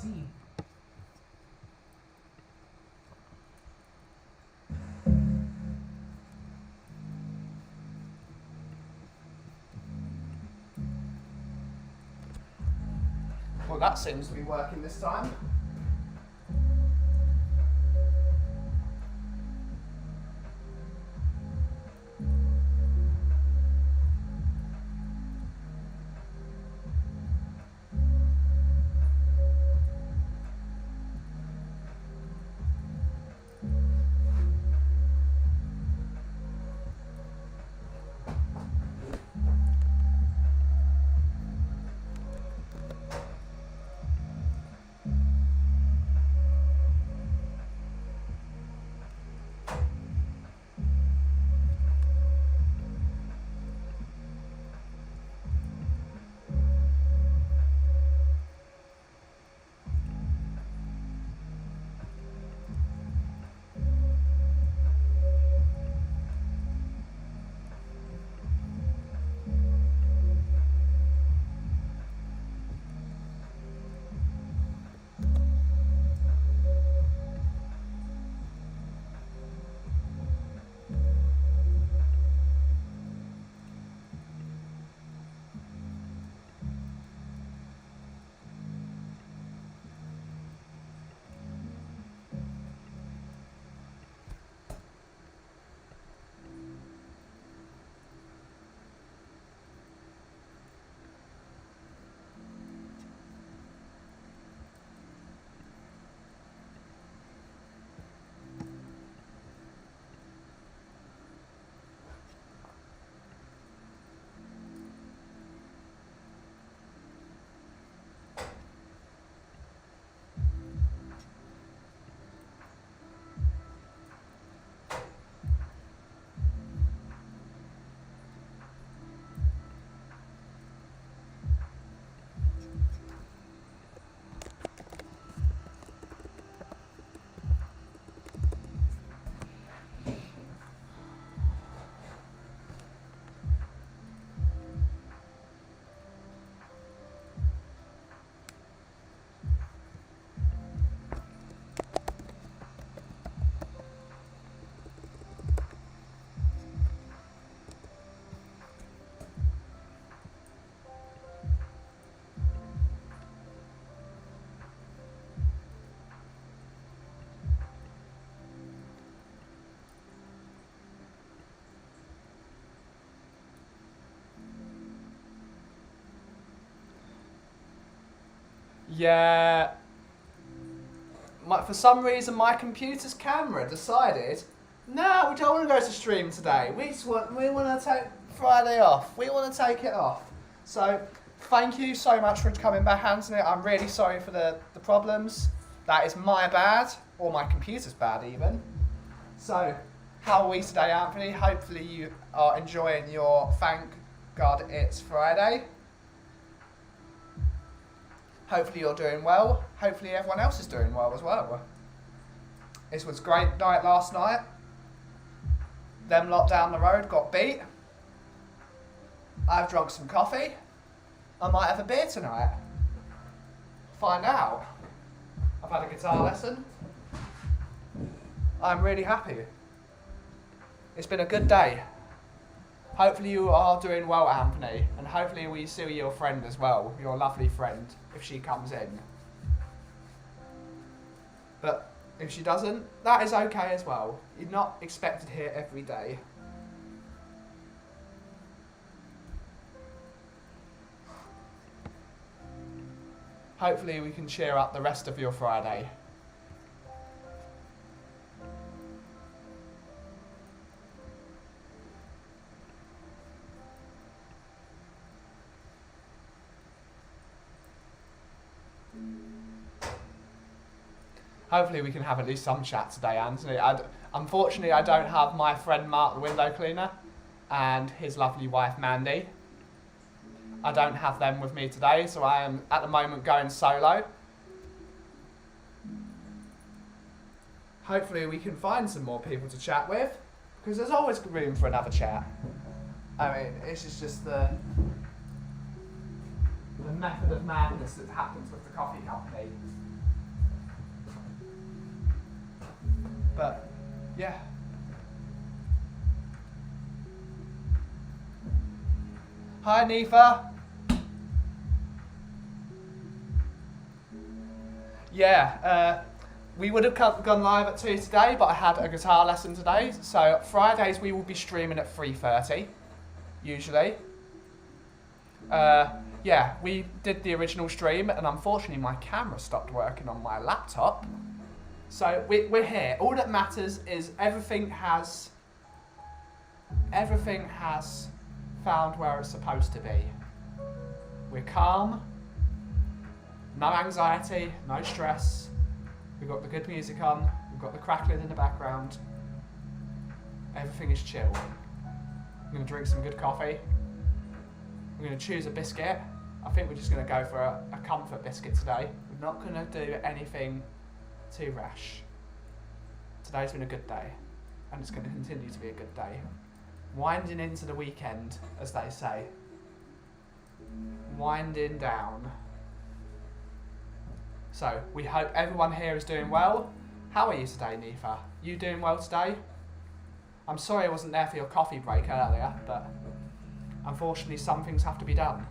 tea. Well, that seems to be working this time. Yeah. For some reason, my computer's camera decided, no, we don't want to go to stream today. We want to take Friday off. We want to take it off. So, thank you so much for coming back, Anthony. I'm really sorry for the problems. That is my bad, or my computer's bad even. So, how are we today, Anthony? Hopefully you are enjoying your Thank God It's Friday. Hopefully you're doing well. Hopefully everyone else is doing well as well. This was a great night last night. Them lot down the road got beat. I've drunk some coffee. I might have a beer tonight. Find out. I've had a guitar lesson. I'm really happy. It's been a good day. Hopefully you are doing well, Anthony, and hopefully we see your friend as well, your lovely friend, if she comes in. But if she doesn't, that is okay as well. You're not expected here every day. Hopefully we can cheer up the rest of your Friday. Hopefully we can have at least some chat today, Anthony. Unfortunately, I don't have my friend Mark, the window cleaner, and his lovely wife, Mandy. I don't have them with me today, so I am, at the moment, going solo. Hopefully we can find some more people to chat with, because there's always room for another chat. I mean, this is just the method of madness that happens with the coffee company. But, yeah. Hi, Nifa. Yeah, we would have gone live at 2 today, but I had a guitar lesson today. So Fridays we will be streaming at 3:30, usually. Yeah, we did the original stream, and unfortunately my camera stopped working on my laptop. So we're here. All that matters is everything has found where it's supposed to be. We're calm, no anxiety, no stress. We've got the good music on, we've got the crackling in the background. Everything is chill. I'm going to drink some good coffee. I'm going to choose a biscuit. I think we're just going to go for a comfort biscuit today. We're not going to do anything too rash. Today's been a good day, and it's going to continue to be a good day. Winding into the weekend, as they say. Winding down. So, we hope everyone here is doing well. How are you today, Nifa? You doing well today? I'm sorry I wasn't there for your coffee break earlier, but unfortunately some things have to be done.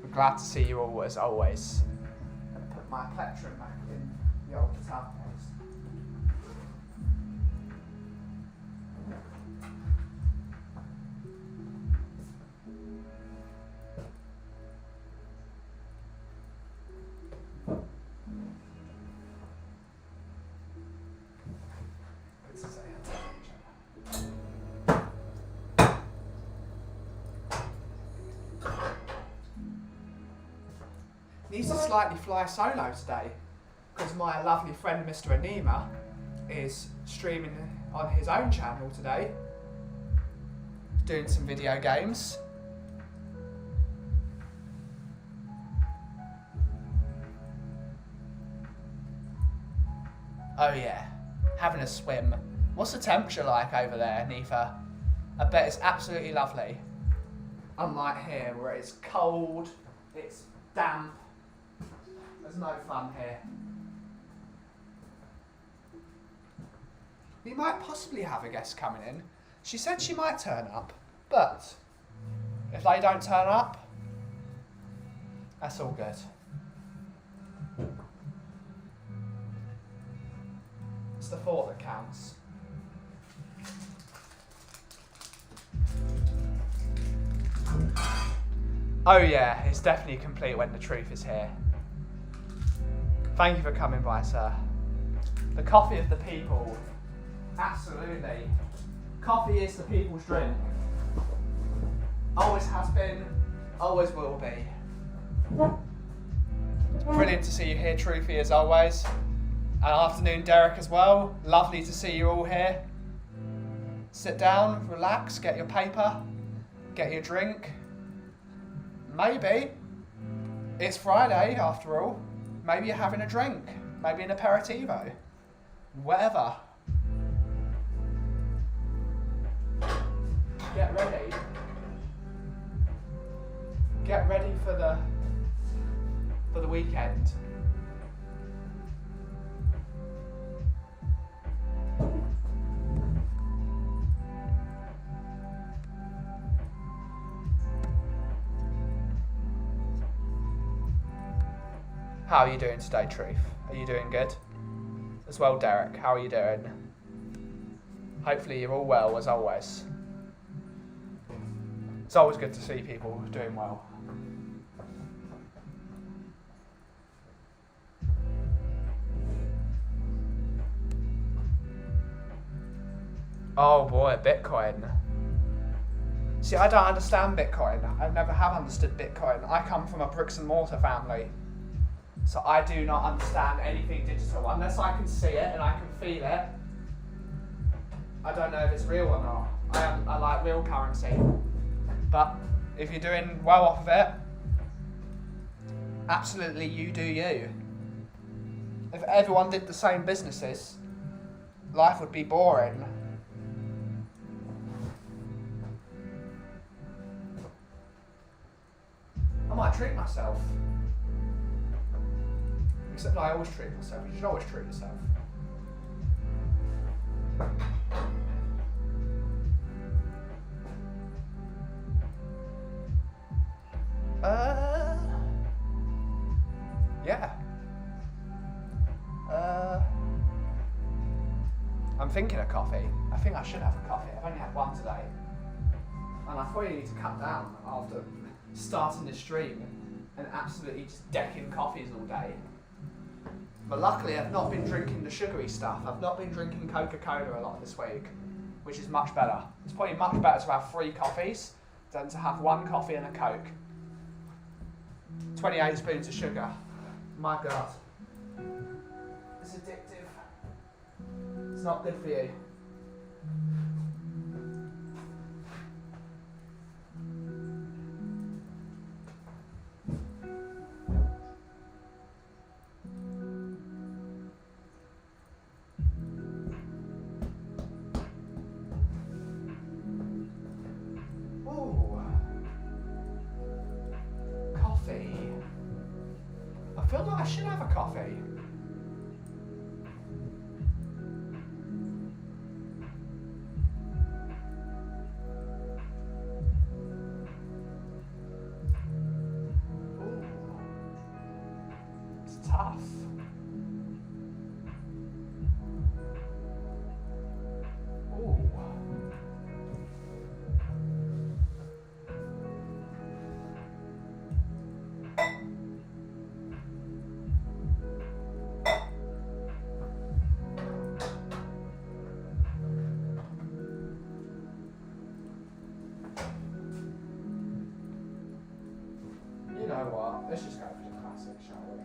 I'm glad to see you all as always. I'm going to put my plectrum back in the old guitar case. Needs to slightly fly solo today because my lovely friend Mr. Anima is streaming on his own channel today, doing some video games. Oh yeah, having a swim. What's the temperature like over there, Nifa? I bet it's absolutely lovely. Unlike here where it's cold, it's damp. There's no fun here. We might possibly have a guest coming in. She said she might turn up, but if they don't turn up, that's all good. It's the thought that counts. Oh yeah, it's definitely complete when the truth is here. Thank you for coming by, sir. The coffee of the people. Absolutely. Coffee is the people's drink. Always has been, always will be. Brilliant to see you here, Truthy, as always. And afternoon, Derek, as well. Lovely to see you all here. Sit down, relax, get your paper, get your drink. Maybe it's Friday after all. Maybe you're having a drink, maybe an aperitivo, whatever. Get ready. Get ready for the weekend. How are you doing today, Truth? Are you doing good? As well, Derek, how are you doing? Hopefully you're all well, as always. It's always good to see people doing well. Oh boy, Bitcoin. See, I don't understand Bitcoin. I never have understood Bitcoin. I come from a bricks and mortar family. So I do not understand anything digital. Unless I can see it and I can feel it, I don't know if it's real or not. I like real currency. But if you're doing well off of it, absolutely you do you. If everyone did the same businesses, life would be boring. I might treat myself. Except I always treat myself. You should always treat yourself. Yeah. I'm thinking of coffee. I think I should have a coffee. I've only had one today. And I probably need to cut down after starting this stream and absolutely just decking coffees all day. But luckily I've not been drinking the sugary stuff. I've not been drinking Coca-Cola a lot this week, which is much better. It's probably much better to have 3 coffees than to have 1 coffee and a Coke. 28 spoons of sugar. My God. It's addictive. It's not good for you. Ooh. Coffee. I feel like I should have a coffee. Tough. Ooh. You know what? Let's just go for the classic, shall we?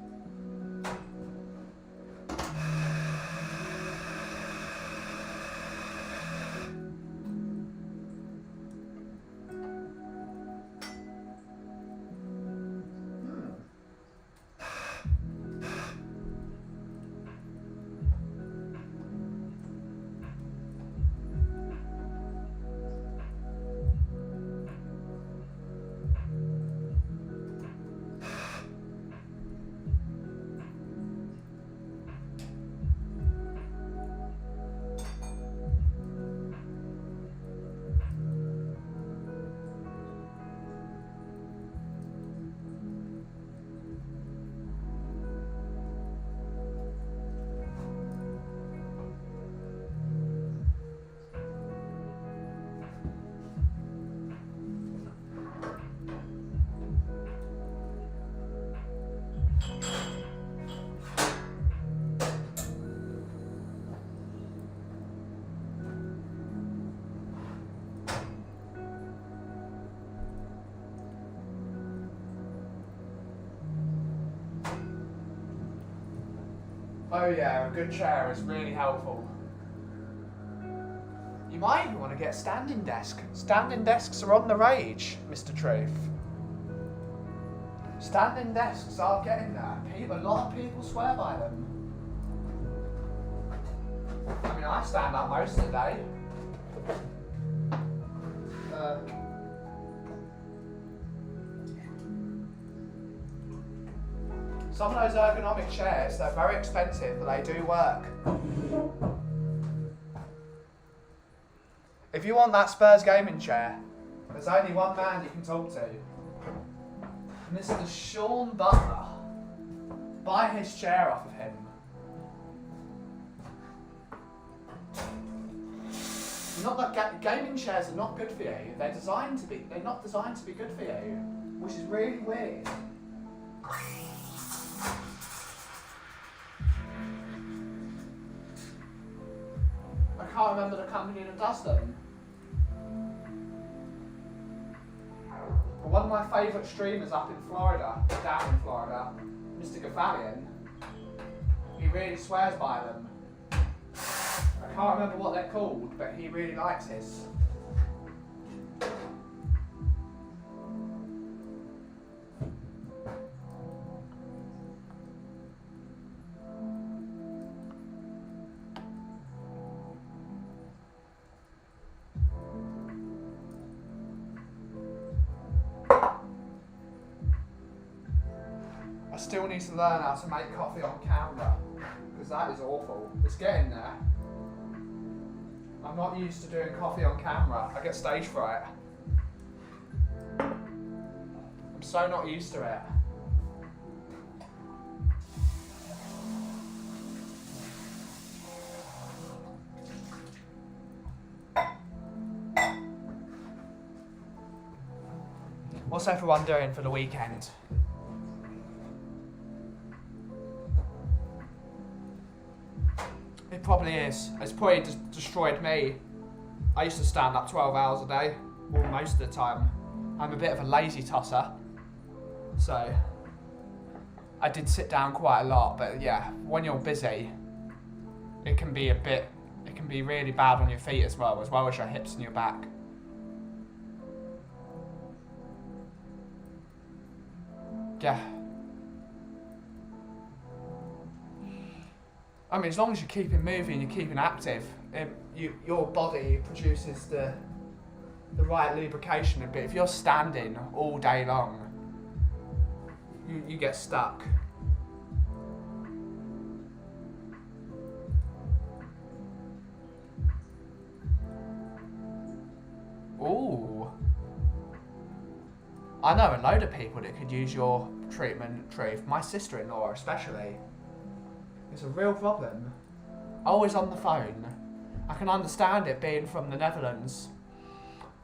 Oh yeah, a good chair is really helpful. You might even want to get a standing desk. Standing desks are on the rage, Mr. Truth. Standing desks are getting there. A lot of people swear by them. I mean, I stand up most of the day. Some of those ergonomic chairs, they're very expensive, but they do work. If you want that Spurs gaming chair, there's only one man you can talk to. Mr. Sean Butler. Buy his chair off of him. Gaming chairs are not good for you. They're not designed to be good for you, which is really weird. I can't remember the company that does them. But one of my favourite streamers up in Florida, down in Florida, Mr. Gavalian, he really swears by them. I can't remember what they're called, but he really likes his. still need to learn how to make coffee on camera, because that is awful. It's getting there. I'm not used to doing coffee on camera. I get stage fright. I'm so not used to it. What's everyone doing for the weekend? It probably is. It's probably destroyed me. I used to stand up 12 hours a day, well, most of the time. I'm a bit of a lazy tosser, so I did sit down quite a lot, but yeah, when you're busy, it can be really bad on your feet as well as your hips and your back. Yeah. I mean, as long as you're keeping moving, you're keeping active, your body produces the right lubrication. But if you're standing all day long, you get stuck. Ooh. I know a load of people that could use your treatment, Truth. My sister-in-law especially. It's a real problem. Always on the phone. I can understand it being from the Netherlands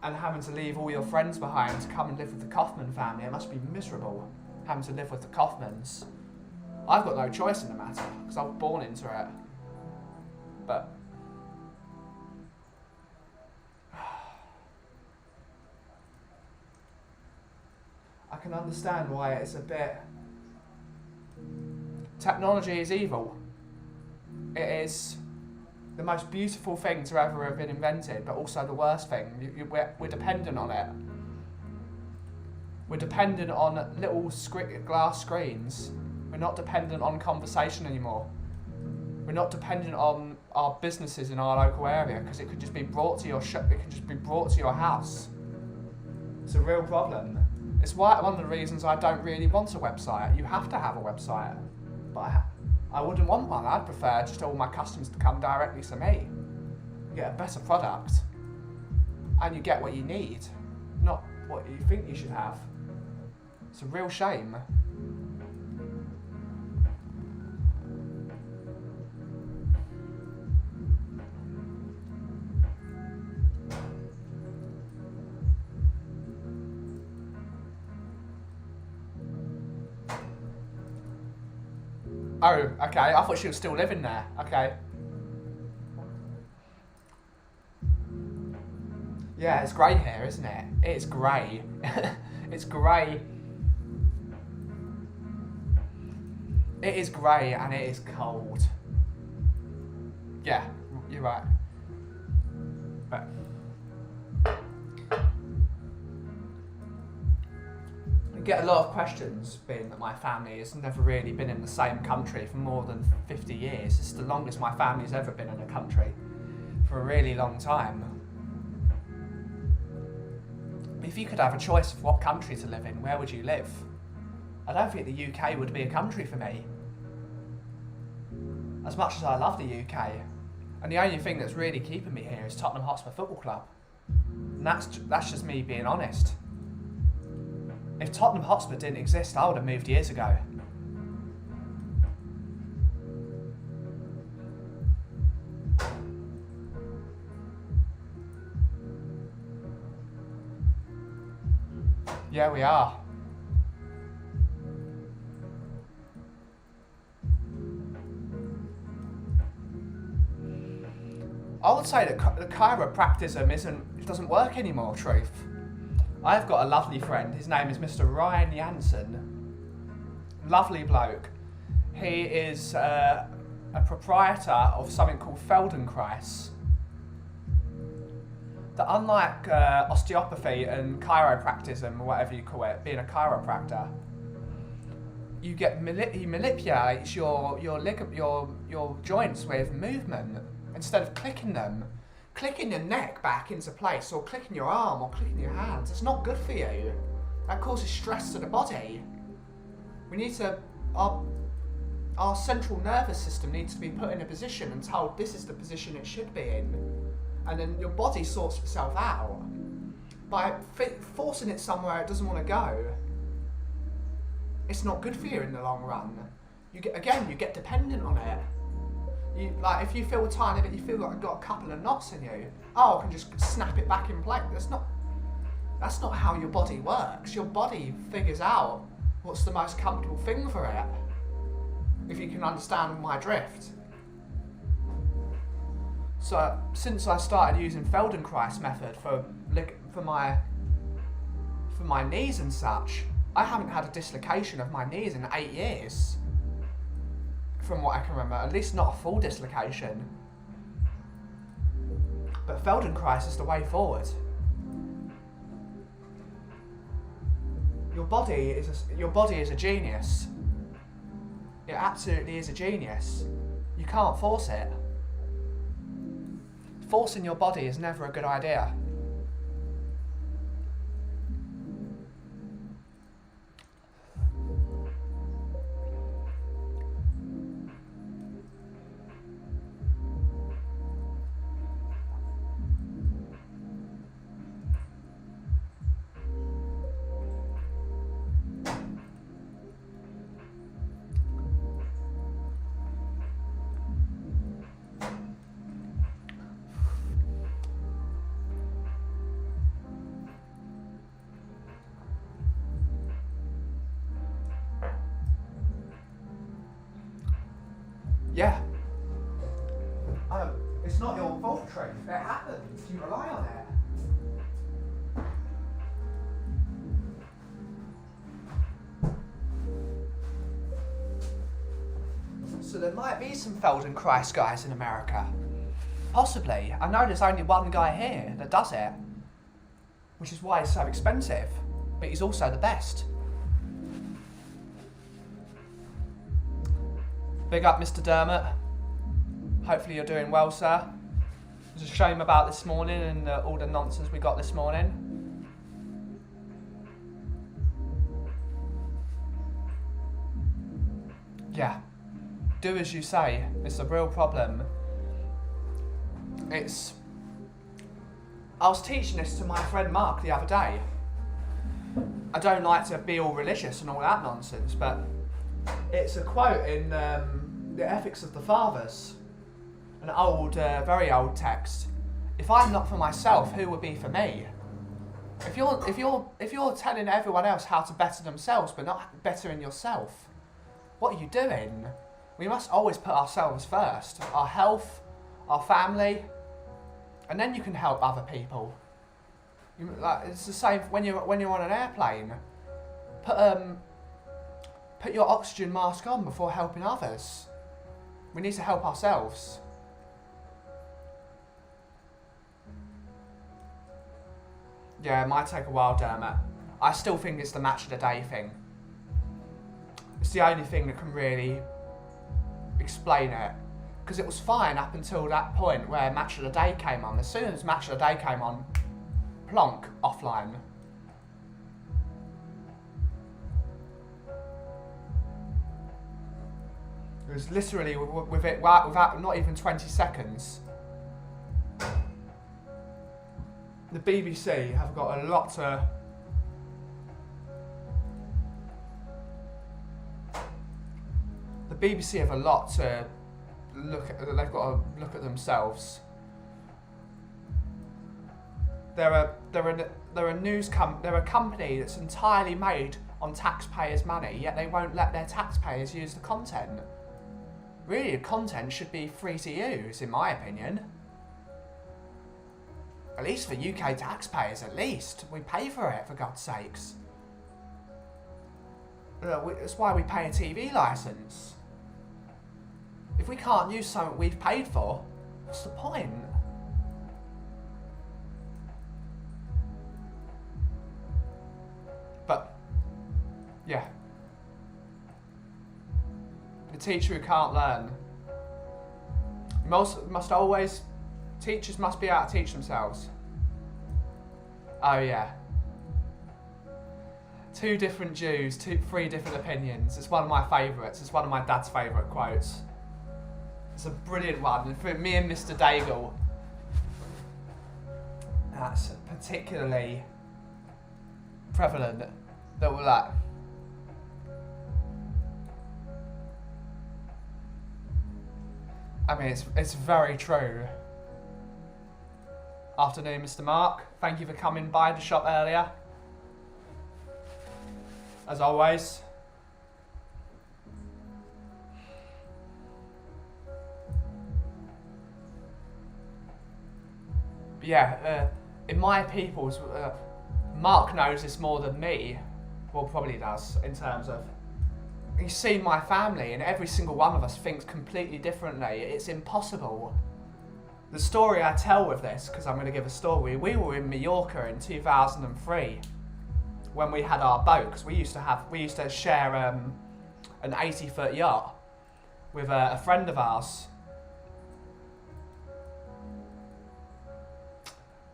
and having to leave all your friends behind to come and live with the Kaufman family. It must be miserable having to live with the Kaufmans. I've got no choice in the matter because I was born into it. But I can understand why it's a bit... Technology is evil. It is the most beautiful thing to ever have been invented, but also the worst thing. We're dependent on it. We're dependent on little glass screens. We're not dependent on conversation anymore. We're not dependent on our businesses in our local area because it could just be brought to your it could just be brought to your house. It's a real problem. It's one of the reasons I don't really want a website. You have to have a website. But I wouldn't want one. I'd prefer just all my customers to come directly to me. You get a better product. And you get what you need, not what you think you should have. It's a real shame. Oh, okay. I thought she was still living there. Okay. Yeah, it's grey here, isn't it? It's grey. It's grey. It is grey and it is cold. Yeah, you're right. But I get a lot of questions, being that my family has never really been in the same country for more than 50 years. It's the longest my family's ever been in a country for a really long time. If you could have a choice of what country to live in, where would you live? I don't think the UK would be a country for me. As much as I love the UK, and the only thing that's really keeping me here is Tottenham Hotspur Football Club. And that's just me being honest. If Tottenham Hotspur didn't exist, I would have moved years ago. Yeah, we are. I would say that the chiropractism doesn't work anymore, Truth. I've got a lovely friend. His name is Mr. Ryan Jansen. Lovely bloke. He is a proprietor of something called Feldenkrais. That unlike osteopathy and chiropractism, or whatever you call it, being a chiropractor, you get he manipulates your joints with movement instead of clicking them. Clicking your neck back into place, or clicking your arm, or clicking your hands. It's not good for you. That causes stress to the body. We need to our central nervous system needs to be put in a position and told this is the position it should be in, and then your body sorts itself out by forcing it somewhere it doesn't want to go. It's not good for you in the long run. You get dependent on it. Like if you feel a tiny bit, you feel like you've got a couple of knots in you. Oh, I can just snap it back in place. That's not how your body works. Your body figures out what's the most comfortable thing for it. If you can understand my drift. So since I started using Feldenkrais method for my knees and such, I haven't had a dislocation of my knees in 8 years. From what I can remember, at least not a full dislocation. But Feldenkrais is the way forward. Your body is a genius. It absolutely is a genius. You can't force it. Forcing your body is never a good idea. Yeah. It's not your fault, Truth. It happens. You rely on it. So there might be some Feldenkrais guys in America. Possibly. I know there's only one guy here that does it. Which is why it's so expensive. But he's also the best. Big up, Mr. Dermot. Hopefully you're doing well, sir. It was a shame about this morning and all the nonsense we got this morning. Yeah. Do as you say. It's a real problem. I was teaching this to my friend Mark the other day. I don't like to be all religious and all that nonsense, but it's a quote in the Ethics of the Fathers, an old, very old text. If I'm not for myself, who would be for me? If you're telling everyone else how to better themselves, but not bettering yourself, what are you doing? We must always put ourselves first, our health, our family, and then you can help other people. It's the same when you're on an airplane. Put your oxygen mask on before helping others. We need to help ourselves. Yeah, it might take a while, Dermot. I still think it's the match of the day thing. It's the only thing that can really explain it. Because it was fine up until that point where match of the day came on. As soon as match of the day came on, plonk, offline. It was literally without not even 20 seconds. The BBC have got a lot to... The BBC have a lot to look at. They've got to look at themselves. They're a company that's entirely made on taxpayers' money, yet they won't let their taxpayers use the content. Really, the content should be free to use, in my opinion. At least for UK taxpayers, at least. We pay for it, for God's sakes. That's why we pay a TV licence. If we can't use something we've paid for, what's the point? But, yeah. The teacher who can't learn. Teachers must be able to teach themselves. Oh yeah. Two different Jews, three different opinions. It's one of my favourites. It's one of my dad's favourite quotes. It's a brilliant one. And for me and Mr. Daigle, that's particularly prevalent. That we're like, I mean, it's very true. Afternoon, Mr. Mark. Thank you for coming by the shop earlier. As always. But yeah, in my people's, Mark knows this more than me. Well, probably does, in terms of, he's seen my family and every single one of us thinks completely differently. It's impossible. The story I tell with this, because I'm going to give a story, we were in Mallorca in 2003 when we had our boat, because we used to share an 80-foot yacht with a friend of ours.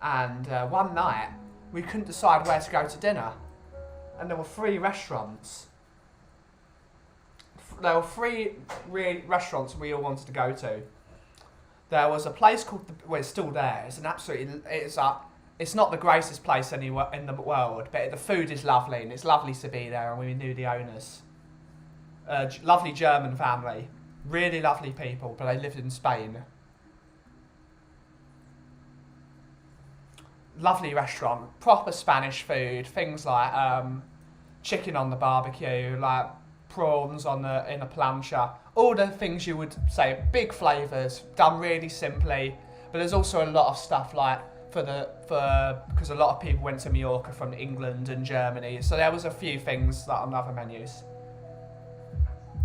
And one night, we couldn't decide where to go to dinner. And there were three restaurants. There were three restaurants we all wanted to go to. There was a place called, well, it's still there. It's an absolutely, it's not the greatest place anywhere in the world, but the food is lovely, and it's lovely to be there, and we knew the owners. Lovely German family. Really lovely people, but they lived in Spain. Lovely restaurant, proper Spanish food, things like chicken on the barbecue, like prawns in a plancha, all the things you would say, big flavours, done really simply. But there's also a lot of stuff like because a lot of people went to Mallorca from England and Germany, so there was a few things that on other menus.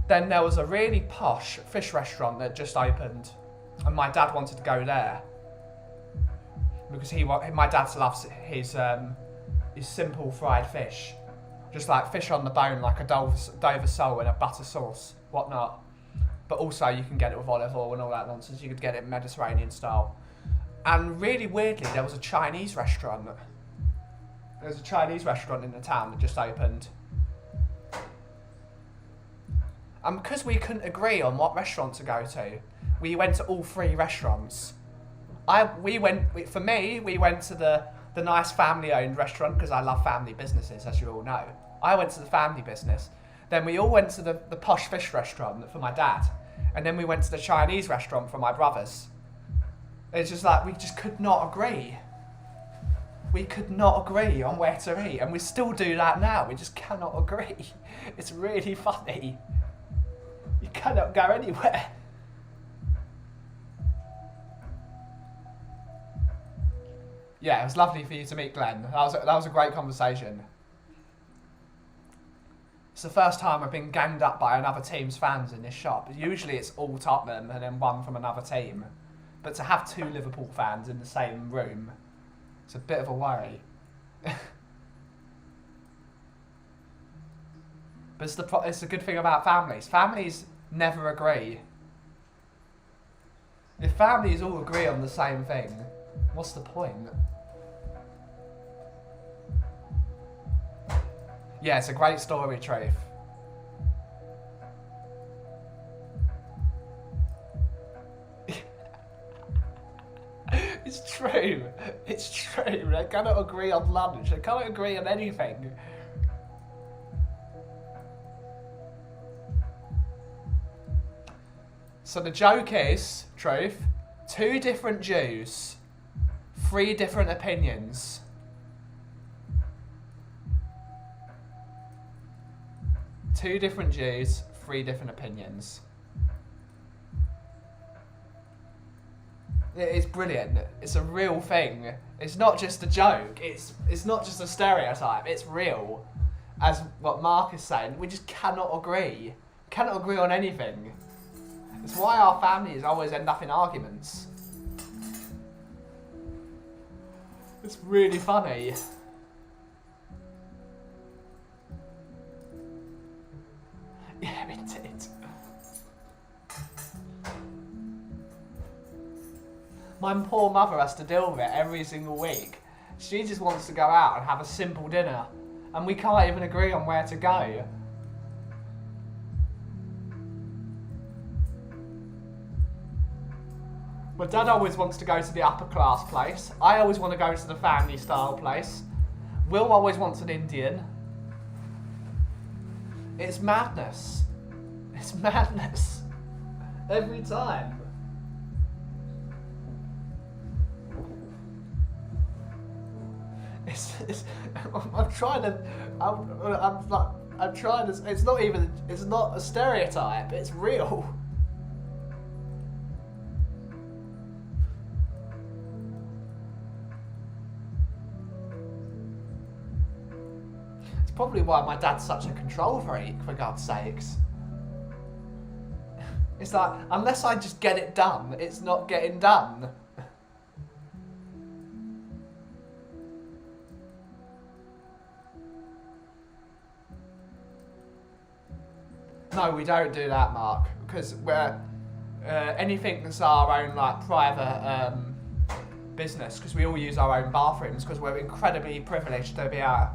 Then there was a really posh fish restaurant that just opened, and my dad wanted to go there. Because my dad loves his simple fried fish, just like fish on the bone, like a Dover sole in a butter sauce, whatnot. But also you can get it with olive oil and all that nonsense. You could get it Mediterranean style. And really weirdly, there was a Chinese restaurant. There's a Chinese restaurant in the town that just opened. And because we couldn't agree on what restaurant to go to, we went to all three restaurants. We went to the nice family-owned restaurant because I love family businesses, as you all know. I went to the family business. Then we all went to the posh fish restaurant for my dad. And then we went to the Chinese restaurant for my brothers. It's just like, we just could not agree. We could not agree on where to eat. And we still do that now. We just cannot agree. It's really funny. You cannot go anywhere. Yeah, it was lovely for you to meet Glenn. That was a great conversation. It's the first time I've been ganged up by another team's fans in this shop. Usually it's all Tottenham and then one from another team. But to have two Liverpool fans in the same room, it's a bit of a worry. But it's the good thing about families. Families never agree. If families all agree on the same thing, what's the point? Yeah, it's a great story, Truth. It's true. It's true. They cannot agree on lunch. They cannot agree on anything. So the joke is, Truth, two different Jews, three different opinions. Two different Jews, three different opinions. It is brilliant. It's a real thing. It's not just a joke. It's not just a stereotype. It's real. As what Mark is saying, we just cannot agree. Cannot agree on anything. It's why our families always end up in arguments. It's really funny. Yeah, it did. My poor mother has to deal with it every single week. She just wants to go out and have a simple dinner. And and we can't even agree on where to go. My dad always wants to go to the upper class place. I always want to go to the family style place. Will always wants an Indian. It's madness. It's madness. Every time. I'm trying to. I'm trying to. It's not even. It's not a stereotype. It's real. It's probably why my dad's such a control freak, for God's sakes. It's like, unless I just get it done, it's not getting done. No, we don't do that, Mark, because we're anything that's our own like private business, because we all use our own bathrooms, because we're incredibly privileged to be able to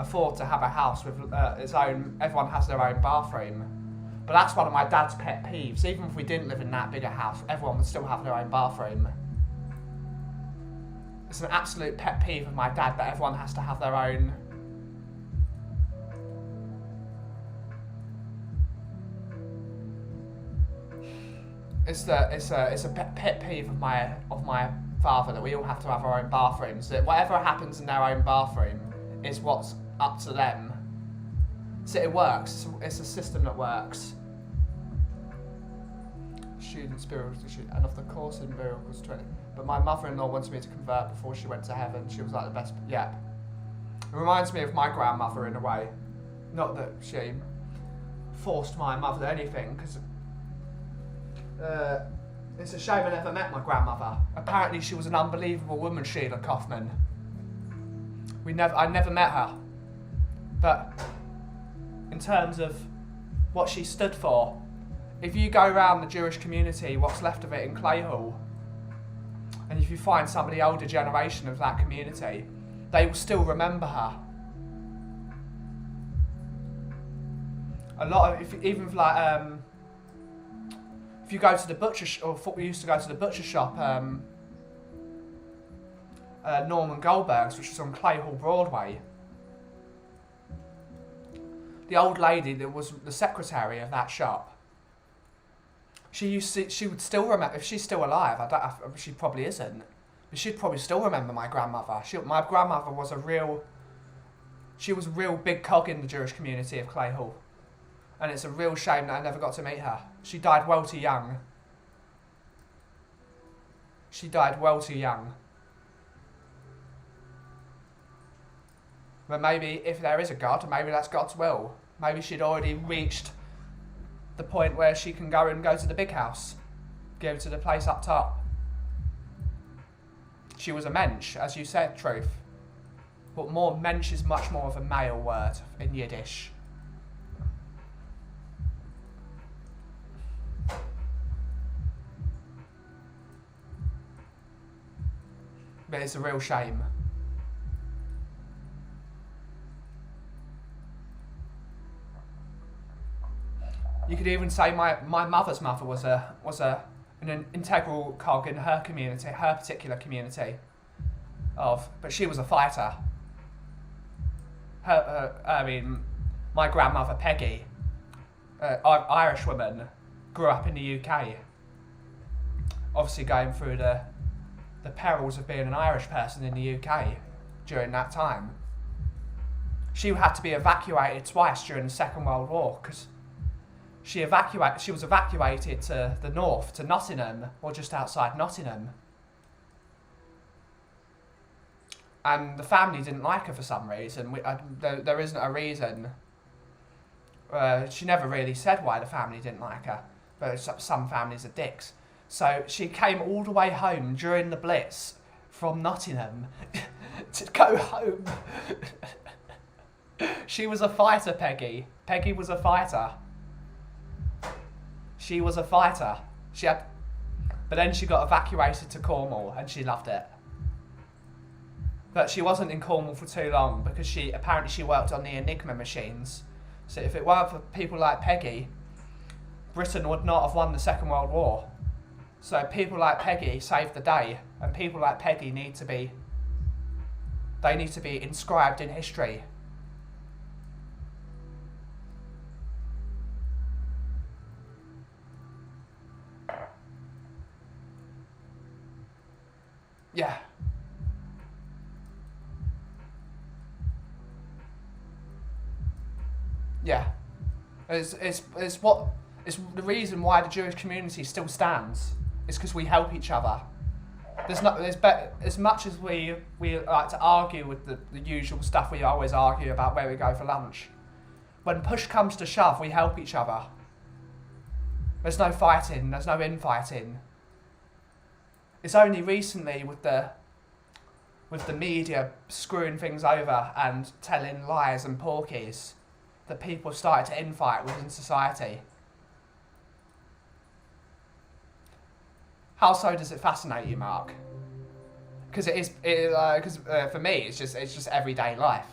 afford to have a house with its own. Everyone has their own bathroom, but that's one of my dad's pet peeves. Even if we didn't live in that big a house, everyone would still have their own bathroom. It's an absolute pet peeve of my dad that everyone has to have their own. It's a pet peeve of my father that we all have to have our own bathrooms. That whatever happens in their own bathroom is what's up to them. So it works. It's a system that works. Student spiritual and of the course in miracles 20. But my mother-in-law wanted me to convert before she went to heaven. She was like the best. Yeah. It reminds me of my grandmother in a way. Not that she forced my mother to anything, because. It's a shame I never met my grandmother. Apparently she was an unbelievable woman, Sheila Kaufman. I never met her. But in terms of what she stood for, if you go around the Jewish community, what's left of it in Clayhall, and if you find some of the older generation of that community, they will still remember her. A lot of, if you go to the butcher, we used to go to the butcher shop, Norman Goldberg's, which was on Clayhall Broadway. The old lady that was the secretary of that shop, she would still remember, if she's still alive, she probably isn't, but she'd probably still remember my grandmother. My grandmother was a real big cog in the Jewish community of Clayhall. And it's a real shame that I never got to meet her. She died well too young. But maybe if there is a God, maybe that's God's will. Maybe she'd already reached the point where she can go to the big house. Go to the place up top. She was a mensch, as you said, Truth. But mensch is much more of a male word in Yiddish. But it's a real shame. You could even say my mother's mother was an integral cog in her community, her particular community. But she was a fighter. My grandmother Peggy, Irish woman, grew up in the UK. Obviously going through the perils of being an Irish person in the UK during that time. She had to be evacuated twice during the Second World War, because she was evacuated to the north, to Nottingham, or just outside Nottingham. And the family didn't like her for some reason. There isn't a reason. She never really said why the family didn't like her, but some families are dicks. So she came all the way home during the Blitz from Nottingham to go home. She was a fighter, Peggy. Peggy was a fighter. She was a fighter. But then she got evacuated to Cornwall and she loved it. But she wasn't in Cornwall for too long because she worked on the Enigma machines. So if it weren't for people like Peggy, Britain would not have won the Second World War. So people like Peggy saved the day, and people like Peggy need to be inscribed in history. Yeah. Yeah. It's the reason why the Jewish community still stands. It's because we help each other. As much as we like to argue with the usual stuff we always argue about where we go for lunch. When push comes to shove, we help each other. There's no fighting, there's no infighting. It's only recently with the media screwing things over and telling lies and porkies that people have started to infight within society. How so does it fascinate you, Mark? Because for me, it's just everyday life.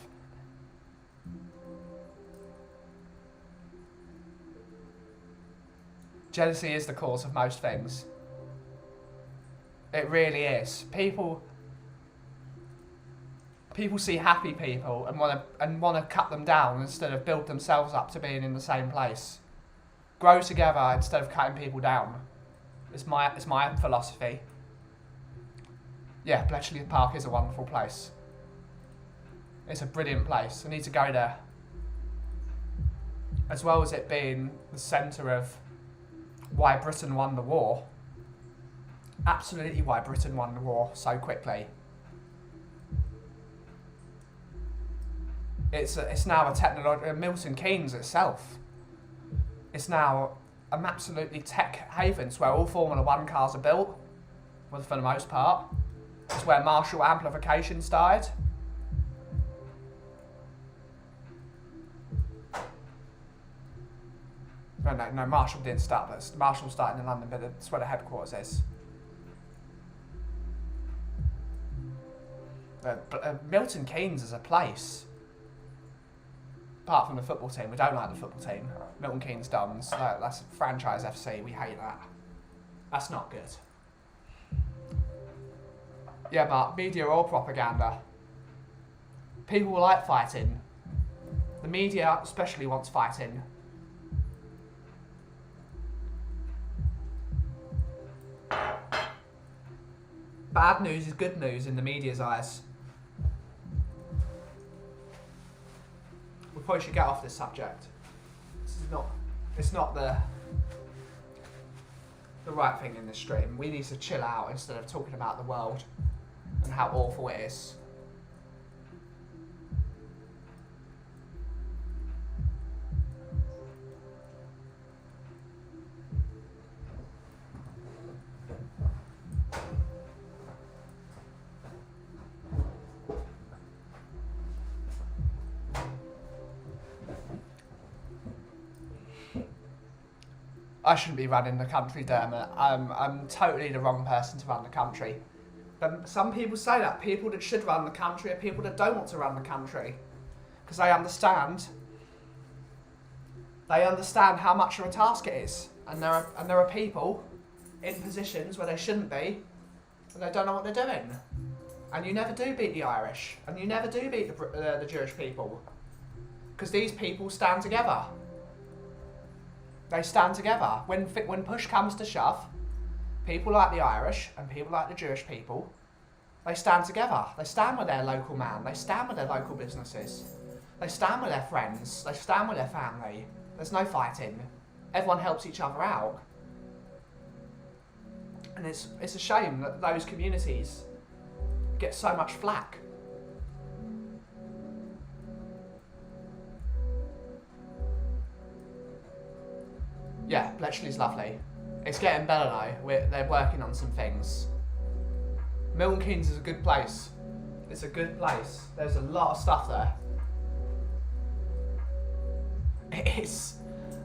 Jealousy is the cause of most things. It really is. People see happy people and want to cut them down instead of build themselves up to being in the same place. Grow together instead of cutting people down. It's my philosophy. Yeah, Bletchley Park is a wonderful place. It's a brilliant place. I need to go there. As well as it being the centre of why Britain won the war. Absolutely why Britain won the war so quickly. It's now a technological... Milton Keynes itself. It's now an absolutely tech haven. It's where all Formula 1 cars are built, well, for the most part. It's where Marshall amplification started. No, Marshall didn't start, but Marshall started in London, but it's where the headquarters is. Milton Keynes is a place. Apart from the football team, we don't like the football team. Milton Keynes Dons, that's franchise FC, we hate that. That's not good. Yeah, but media or propaganda. People like fighting. The media especially wants fighting. Bad news is good news in the media's eyes. We probably should get off this subject. It's not the right thing in this stream. We need to chill out instead of talking about the world and how awful it is. I shouldn't be running the country, Dermot. I'm totally the wrong person to run the country. But some people say that. People that should run the country are people that don't want to run the country. Because they understand how much of a task it is. And there are people in positions where they shouldn't be, and they don't know what they're doing. And you never do beat the Irish. And you never do beat the Jewish people. Because these people stand together. They stand together. When push comes to shove, people like the Irish and people like the Jewish people, they stand together. They stand with their local man. They stand with their local businesses. They stand with their friends. They stand with their family. There's no fighting. Everyone helps each other out. And it's a shame that those communities get so much flack. Yeah, Bletchley's lovely. It's getting better though. They're working on some things. Milton Keynes is a good place. It's a good place. There's a lot of stuff there.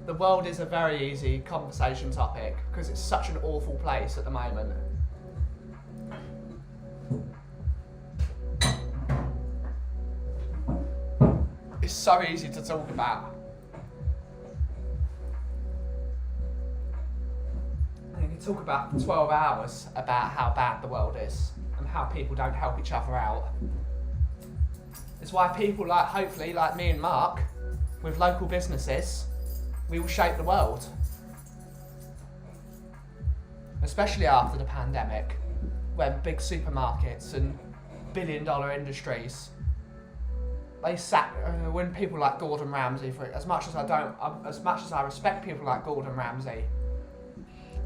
The world is a very easy conversation topic because it's such an awful place at the moment. It's so easy to talk about. And you can talk about for 12 hours about how bad the world is and how people don't help each other out. It's why people like, hopefully, like me and Mark, with local businesses, we will shape the world. Especially after the pandemic, when big supermarkets and billion-dollar industries, they when people like Gordon Ramsay, as much as I respect people like Gordon Ramsay,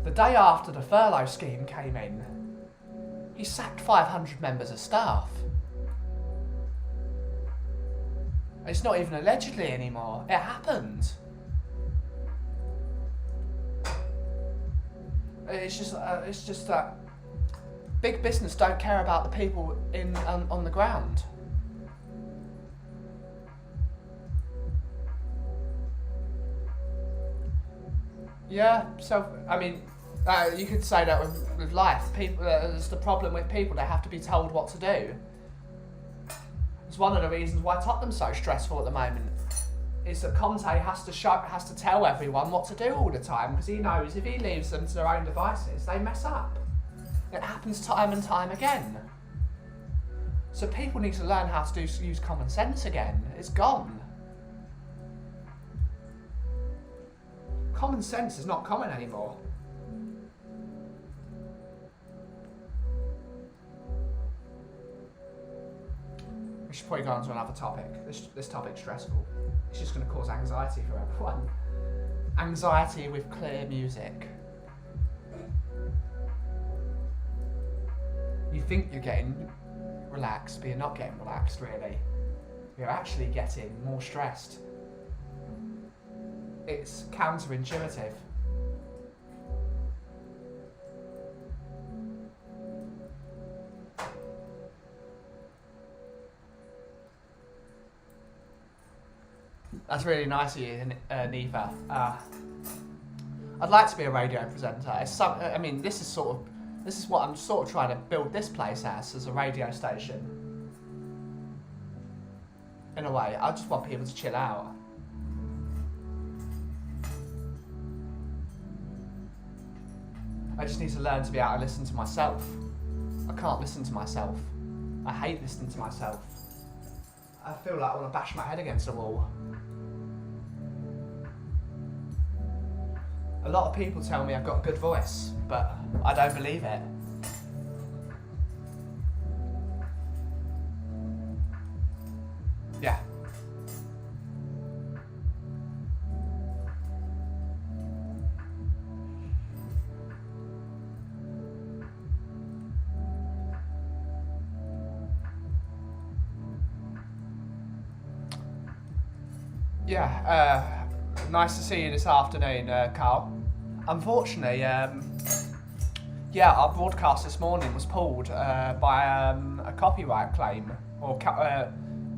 the day after the furlough scheme came in, he sacked 500 members of staff. It's not even allegedly anymore. It happened. It's just that big business don't care about the people on the ground. Yeah. So I mean, you could say that with life. People, there's the problem with people. They have to be told what to do. It's one of the reasons why Tottenham's so stressful at the moment, is that Conte has to tell everyone what to do all the time, because he knows if he leaves them to their own devices, they mess up. It happens time and time again. So people need to learn how to use common sense again. It's gone. Common sense is not common anymore. We should probably go on to another topic. This topic's stressful. It's just going to cause anxiety for everyone. Anxiety with clear music. You think you're getting relaxed, but you're not getting relaxed really. You're actually getting more stressed. It's counterintuitive. That's really nice of you, Nifa. I'd like to be a radio presenter. I mean, this is what I'm sort of trying to build this place as a radio station. In a way, I just want people to chill out. I just need to learn to be able to listen to myself. I can't listen to myself. I hate listening to myself. I feel like I want to bash my head against the wall. A lot of people tell me I've got a good voice, but I don't believe it. Yeah. Yeah, nice to see you this afternoon, Carl. Unfortunately, our broadcast this morning was pulled by a copyright claim, or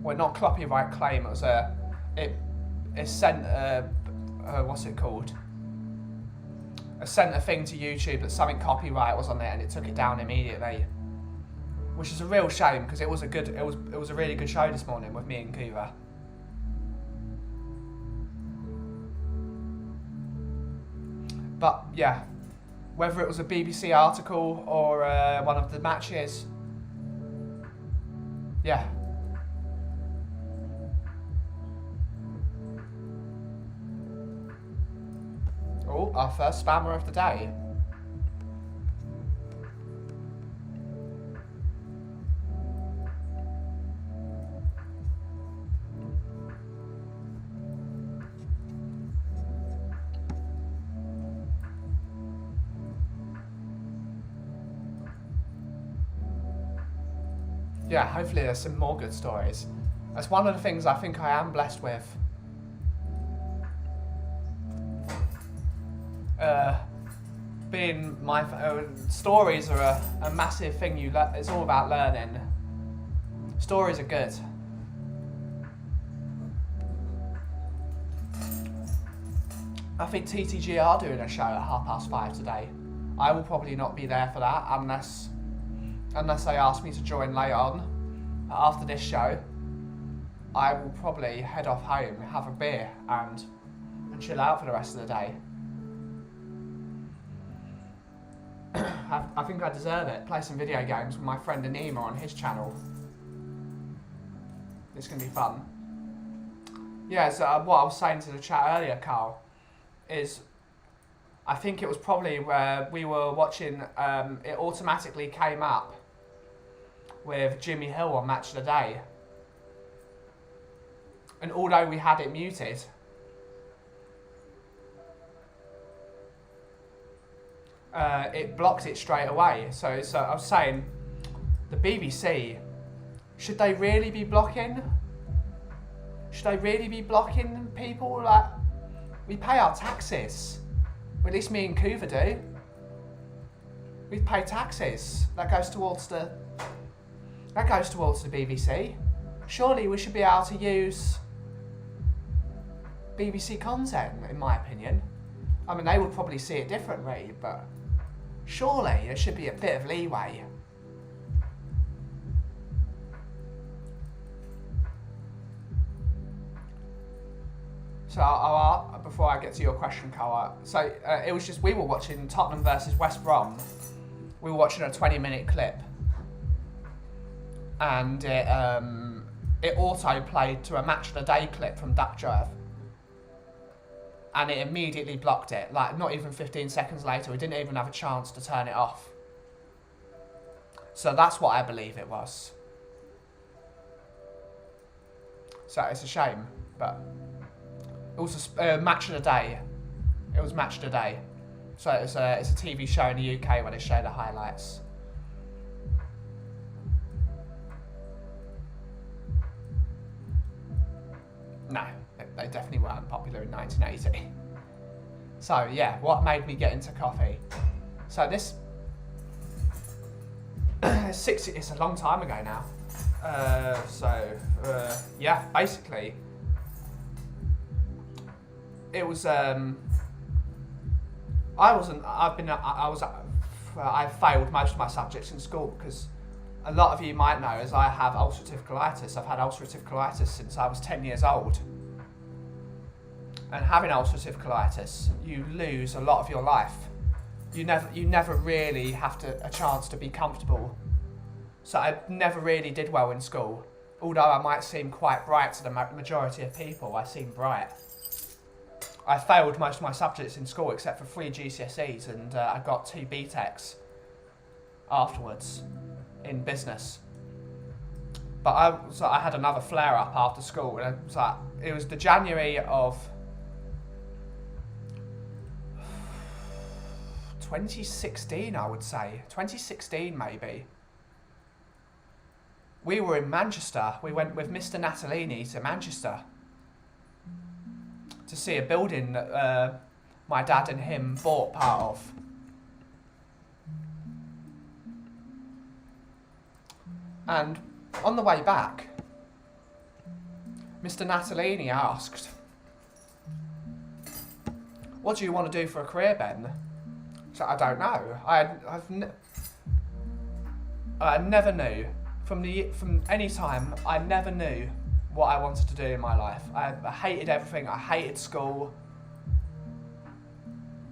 well, not copyright claim. It was it sent what's it called? It sent a thing to YouTube that something copyright was on there, and it took it down immediately, which is a real shame because it was a really good show this morning with me and Kuva. But yeah, whether it was a BBC article or one of the matches, yeah. Oh, our first spammer of the day. Yeah, hopefully there's some more good stories. That's one of the things I think I am blessed with. Being my stories are a massive thing. It's all about learning. Stories are good. I think TTG are doing a show at 5:30 today. I will probably not be there for that unless they ask me to join later on after this show. I will probably head off home, have a beer, and chill out for the rest of the day. I think I deserve it. Play some video games with my friend Anima on his channel. It's going to be fun. Yeah, so what I was saying to the chat earlier, Carl, is I think it was probably where we were watching, it automatically came up with Jimmy Hill on Match of the Day. And although we had it muted, it blocked it straight away. So I was saying, the BBC, should they really be blocking? Should they really be blocking people? Like, we pay our taxes. Well, at least me and Kuva do. We pay taxes. That goes towards the BBC. Surely we should be able to use BBC content, in my opinion. I mean, they would probably see it differently, but surely there should be a bit of leeway. So before I get to your question, Carl, so it was just, we were watching Tottenham versus West Brom. We were watching a 20-minute clip, and it auto played to a Match of the Day clip from Duck Drive, and it immediately blocked it. Like, not even 15 seconds later, we didn't even have a chance to turn it off. So that's what I believe it was. So it's a shame, but it was a Match of the Day. It was Match of the Day. So it's a TV show in the UK where they show the highlights. No, they definitely weren't popular in 1980. So yeah, what made me get into coffee? So this, it's a long time ago now. Yeah, basically, it was, I failed most of my subjects in school because a lot of you might know, as I have ulcerative colitis. I've had ulcerative colitis since I was 10 years old. And having ulcerative colitis, you lose a lot of your life. You never really have a chance to be comfortable. So I never really did well in school. Although I might seem quite bright to the majority of people, I seem bright. I failed most of my subjects in school except for 3 GCSEs, and I got 2 BTECs afterwards in business. But I had another flare-up after school, and it was the January of 2016, I would say. 2016, maybe. We were in Manchester. We went with Mr. Natalini to Manchester to see a building that my dad and him bought part of. And on the way back, Mr. Natalini asked, "What do you want to do for a career, Ben?" So I don't know. I never knew. From any time, I never knew what I wanted to do in my life. I hated everything. I hated school.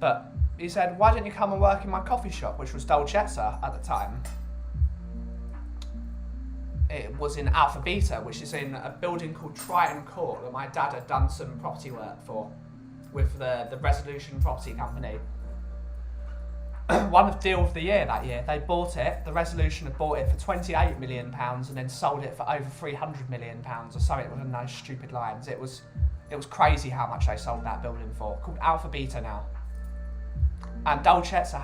But he said, "Why don't you come and work in my coffee shop?" Which was Dolcezza at the time. It was in Alpha Beta, which is in a building called Triton Court that my dad had done some property work for with the Resolution Property Company. Won the deal of the year that year. They bought it. The Resolution had bought it for £28 million and then sold it for over £300 million or something within those stupid lines. It was crazy how much they sold that building for. Called Alpha Beta now. And Dolcezza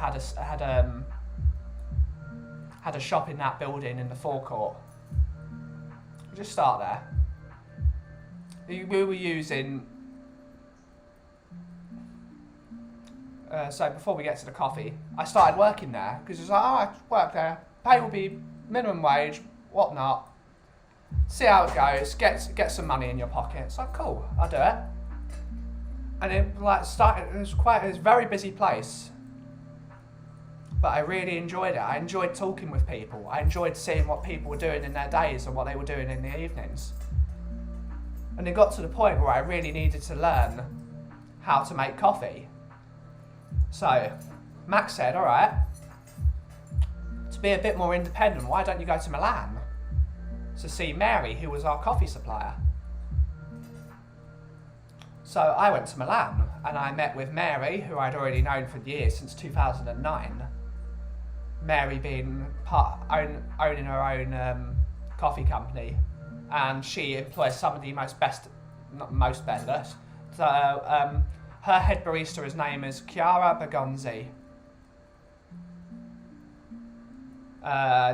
had a shop in that building in the forecourt. We'll just start there. We were using. So before we get to the coffee, I started working there because it was like, I work there, pay will be minimum wage, whatnot. See how it goes, get some money in your pocket. It's like, cool, I'll do it. And it was a very busy place, but I really enjoyed it. I enjoyed talking with people. I enjoyed seeing what people were doing in their days and what they were doing in the evenings. And it got to the point where I really needed to learn how to make coffee. So Max said, all right, to be a bit more independent, why don't you go to Milan to see Mary, who was our coffee supplier? So I went to Milan and I met with Mary, who I'd already known for years, since 2009. Mary being owning her own coffee company, and she employs some of the her head barista, his name is Chiara Bergonzi.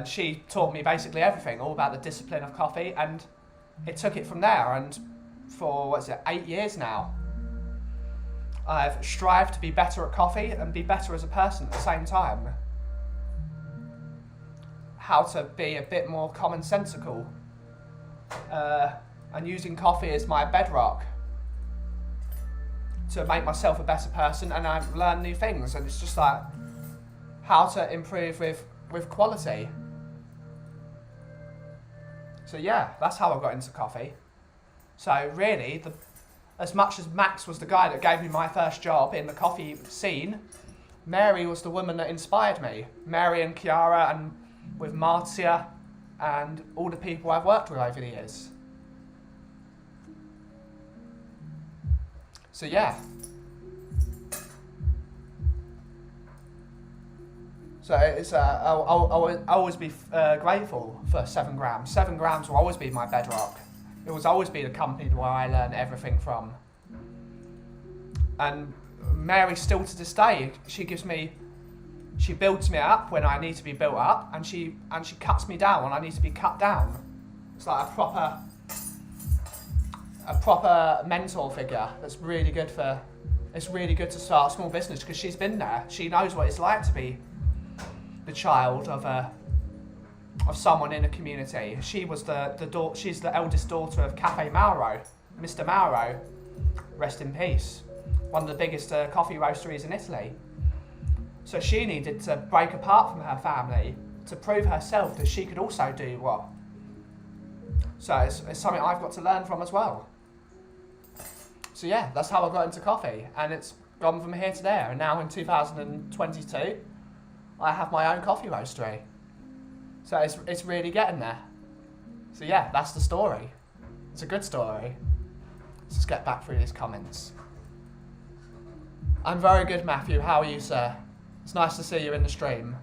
She taught me basically everything, all about the discipline of coffee, and it took it from there. And for 8 years now, I've strived to be better at coffee and be better as a person at the same time. How to be a bit more commonsensical, and using coffee as my bedrock to make myself a better person, and I've learned new things, and it's just like how to improve with quality. So yeah, that's how I got into coffee. So really, as much as Max was the guy that gave me my first job in the coffee scene, Mary was the woman that inspired me. Mary and Chiara, and with Marcia, and all the people I've worked with over the years. So yeah. So it's I'll always be grateful for 7 grams. 7 grams will always be my bedrock. It will always be the company where I learn everything from. And Mary, still to this day, she builds me up when I need to be built up, and she cuts me down when I need to be cut down. It's like a proper mentor figure. That's really good for. It's really good to start a small business, because she's been there. She knows what it's like to be the child of someone in a community. She was she's the eldest daughter of Cafe Mauro, Mr. Mauro, rest in peace, one of the biggest coffee roasteries in Italy. So she needed to break apart from her family to prove herself that she could also do what. So it's something I've got to learn from as well. So yeah, that's how I got into coffee, and it's gone from here to there. And now in 2022, I have my own coffee roastery. So it's really getting there. So yeah, that's the story. It's a good story. Let's just get back through these comments. I'm very good, Matthew. How are you, sir? It's nice to see you in the stream.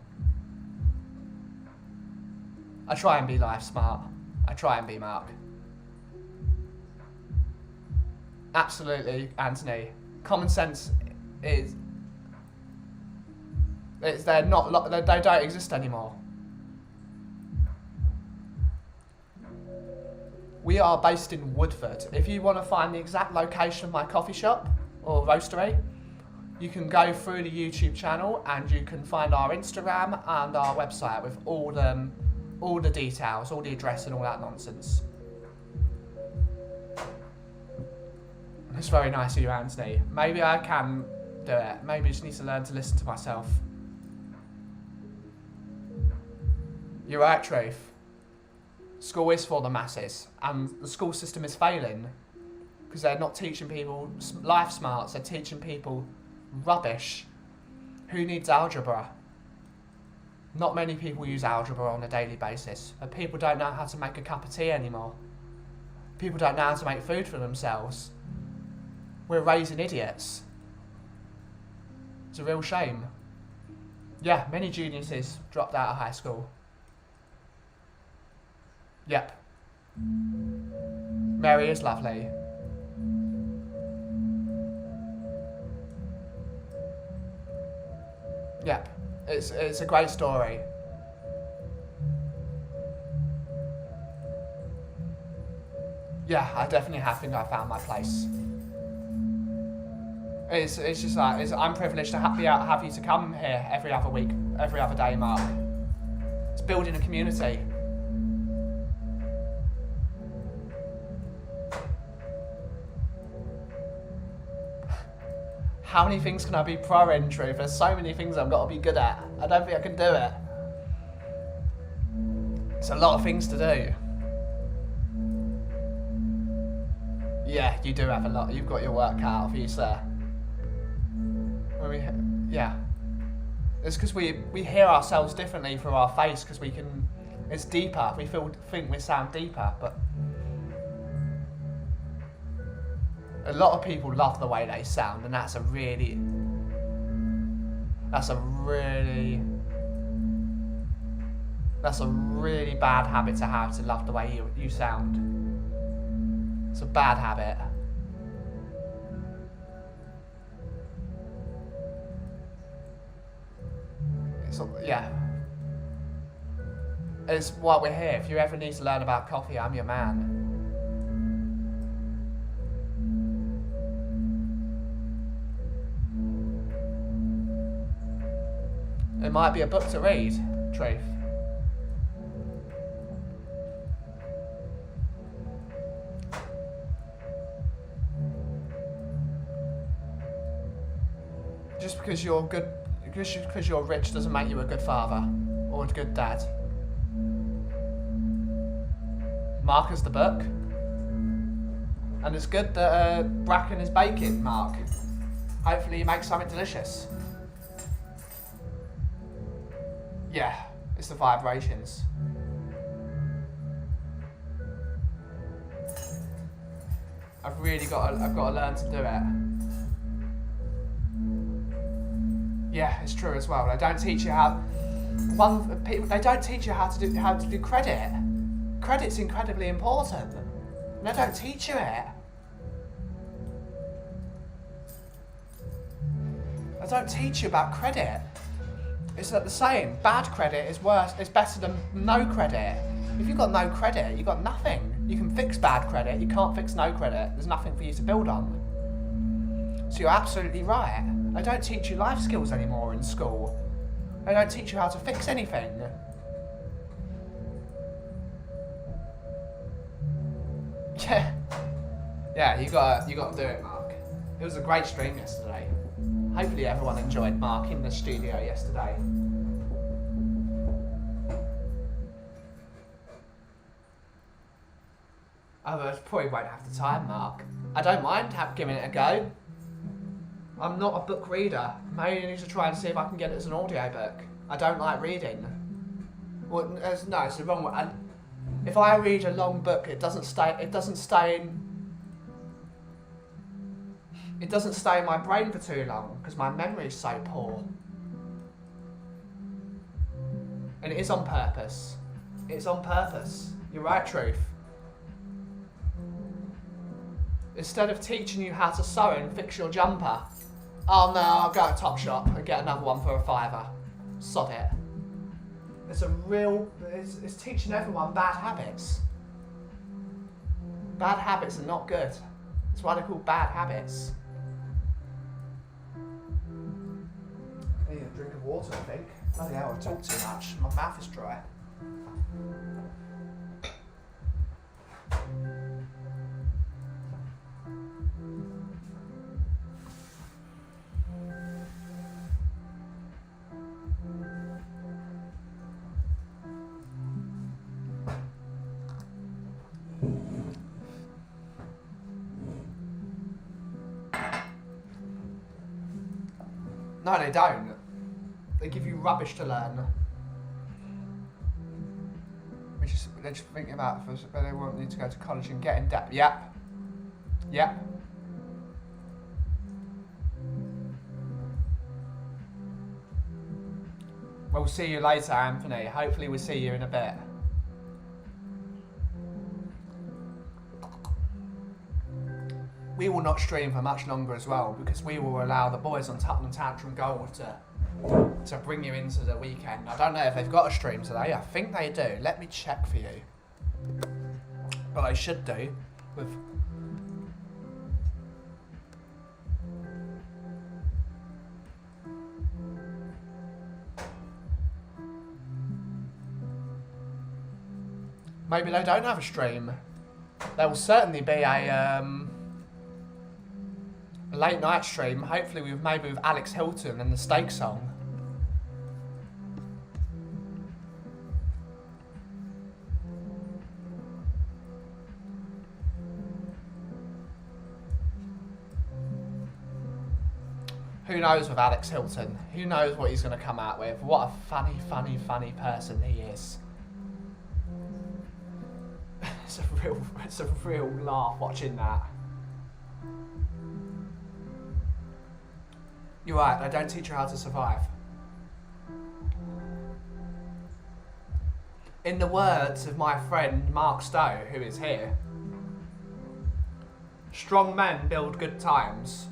I try and be life smart. I try and be Mark. Absolutely, Anthony. Common sense is they don't exist anymore. We are based in Woodford. If you want to find the exact location of my coffee shop or roastery, you can go through the YouTube channel, and you can find our Instagram and our website with all the details, all the address and all that nonsense. It's very nice of you, Anthony. Maybe I can do it. Maybe I just need to learn to listen to myself. You're right, Truth. School is for the masses, and the school system is failing because they're not teaching people life smarts. They're teaching people rubbish. Who needs algebra? Not many people use algebra on a daily basis, and people don't know how to make a cup of tea anymore. People don't know how to make food for themselves. We're raising idiots. It's a real shame. Yeah, many geniuses dropped out of high school. Yep. Mary is lovely. Yep. It's a great story. Yeah, I definitely think I found my place. It's just like, I'm privileged to have you to come here every other week, every other day, Mark. It's building a community. How many things can I be pro in, Truth? There's so many things I've got to be good at. I don't think I can do it. It's a lot of things to do. Yeah, you do have a lot. You've got your work cut out for you, sir. Yeah. It's because we hear ourselves differently through our face because we can. It's deeper. We think we sound deeper, but a lot of people love the way they sound, and that's a really bad habit to have, to love the way you sound. It's a bad habit. Yeah. It's why we're here. If you ever need to learn about Kauffie, I'm your man. It might be a book to read, Truth. Just because you're good, because you're rich doesn't make you a good father or a good dad. Mark is the book. And it's good that Bracken is baking, Mark. Hopefully you make something delicious. Yeah, it's the vibrations. I've got to learn to do it. Yeah, it's true as well. They don't teach you they don't teach you how to do credit. Credit's incredibly important. And they don't teach you it. They don't teach you about credit. It's like the saying, bad credit is better than no credit. If you've got no credit, you've got nothing. You can fix bad credit, you can't fix no credit. There's nothing for you to build on. So you're absolutely right. They don't teach you life skills anymore in school. They don't teach you how to fix anything. Yeah, you got to do it, Mark. It was a great stream yesterday. Hopefully everyone enjoyed Mark in the studio yesterday. Others probably won't have the time, Mark. I don't mind giving it a go. I'm not a book reader. Maybe I need to try and see if I can get it as an audio book. I don't like reading. Well, no, it's the wrong way. If I read a long book, it doesn't stay in my brain for too long because my memory is so poor. And it is on purpose. It's on purpose. You're right, Truth. Instead of teaching you how to sew and fix your jumper, oh no, I'll go to Topshop and get another one for £5. Sod it. It's teaching everyone bad habits. Bad habits are not good. That's why they're called bad habits. I need a drink of water, I think. Bloody hell, I've talked too much. My mouth is dry. No, they don't. They give you rubbish to learn. They're just thinking about whether they want you to go to college and get in debt. Yep. Yep. We'll see you later, Anthony. Hopefully we'll see you in a bit. We will not stream for much longer as well because we will allow the boys on Tantrum Gold to bring you into the weekend. I don't know if they've got a stream today. I think they do. Let me check for you. But they should do. With maybe they don't have a stream. There will certainly be a late night stream, hopefully with Alex Hilton and the Steak Song. Who knows with Alex Hilton? Who knows what he's going to come out with? What a funny, funny, funny person he is. It's a real laugh watching that. You're right, they don't teach you how to survive. In the words of my friend Mark Stowe, who is here, strong men build good times,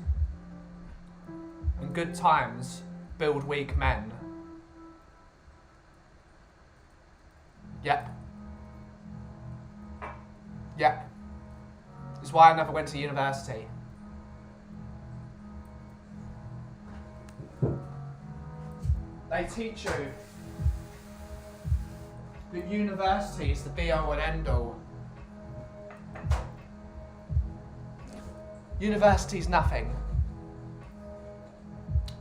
and good times build weak men. Yep. Yep. It's why I never went to university. They teach you that university is the be-all and end-all. University is nothing.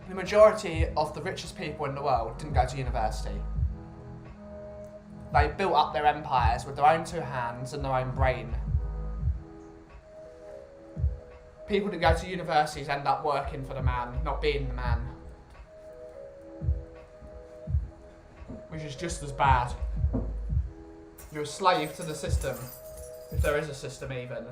The majority of the richest people in the world didn't go to university. They built up their empires with their own two hands and their own brain. People that go to universities end up working for the man, not being the man. Which is just as bad. You're a slave to the system, if there is a system even.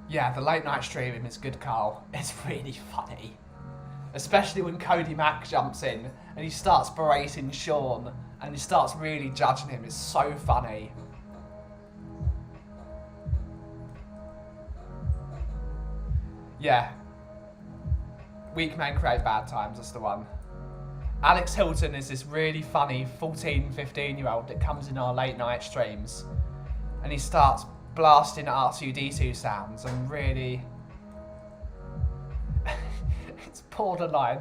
Yeah, the late night streaming is good, Carl. It's really funny. Especially when Cody Mack jumps in and he starts berating Sean and he starts really judging him. It's so funny. Yeah. Weak men create bad times, that's the one. Alex Hilton is this really funny 14, 15-year-old that comes in our late night streams and he starts blasting R2D2 sounds and really... it's borderline.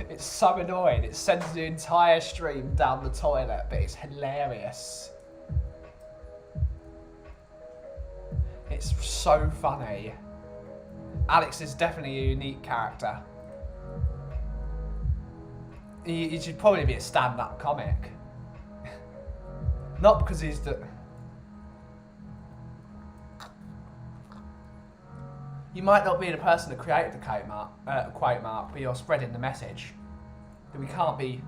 It's so annoying. It sends the entire stream down the toilet, but it's hilarious. It's so funny. Alex is definitely a unique character. He should probably be a stand-up comic. Not because he's the... You might not be the person that created the quote mark, but you're spreading the message that we can't be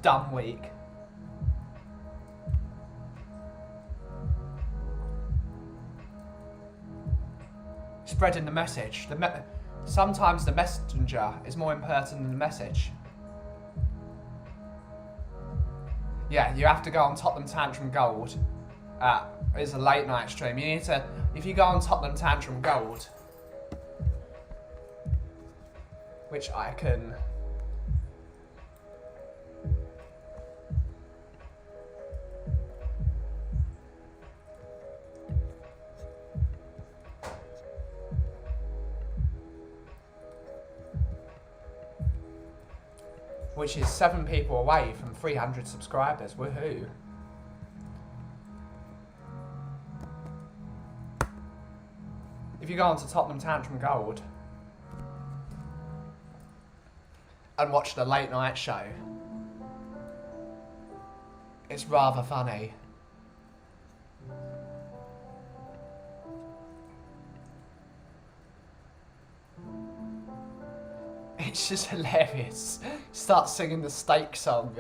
dumb weak. Spreading the message. Sometimes the messenger is more important than the message. Yeah, you have to go on Tottenham Tantrum Gold. It's a late night stream. You need to, if you go on Tottenham Tantrum Gold, which I can... which is 7 people away from 300 subscribers. Woohoo. If you go onto Tottenham Tantrum Gold and watch the late night show, it's rather funny. It's just hilarious. Start singing the steak song.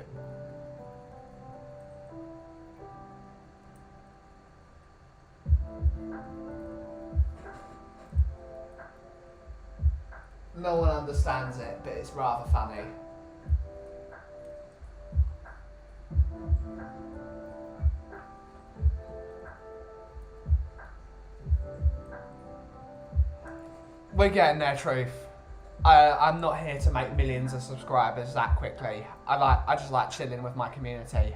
No one understands it, but it's rather funny. We're getting there, Truth. I'm not here to make millions of subscribers that quickly. I just like chilling with my community.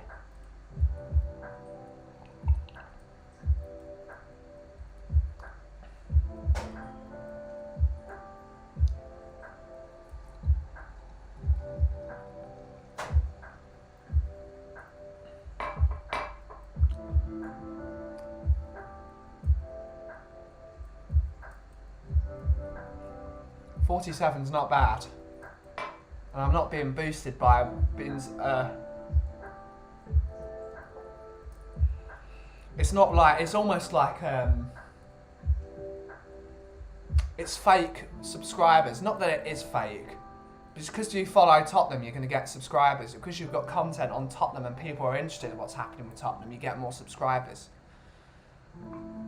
.47's not bad, and I'm not being boosted by It's not like, it's almost like, it's fake subscribers. Not that it is fake. Just because you follow Tottenham, you're going to get subscribers. Because you've got content on Tottenham and people are interested in what's happening with Tottenham, you get more subscribers.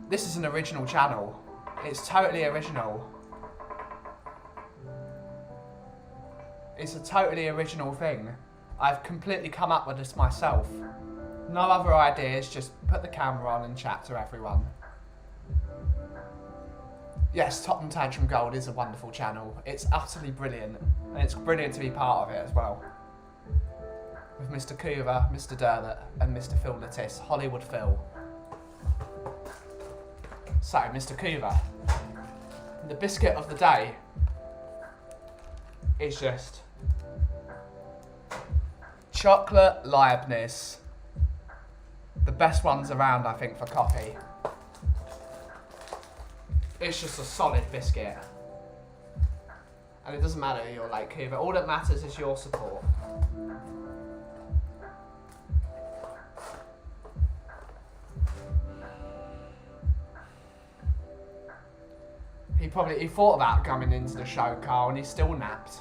This is an original channel. It's totally original. It's a totally original thing. I've completely come up with this myself. No other ideas, just put the camera on and chat to everyone. Yes, Tottenham Tantrum Gold is a wonderful channel. It's utterly brilliant, and it's brilliant to be part of it as well. With Mr. Coover, Mr. Derlett, and Mr. Phil Lattis, Hollywood Phil. So, Mr. Coover, the biscuit of the day is just chocolate Leibniz. The best ones around, I think, for coffee. It's just a solid biscuit. And it doesn't matter who you're like, Coover. All that matters is your support. He thought about coming into the show, Carl, and he's still napped.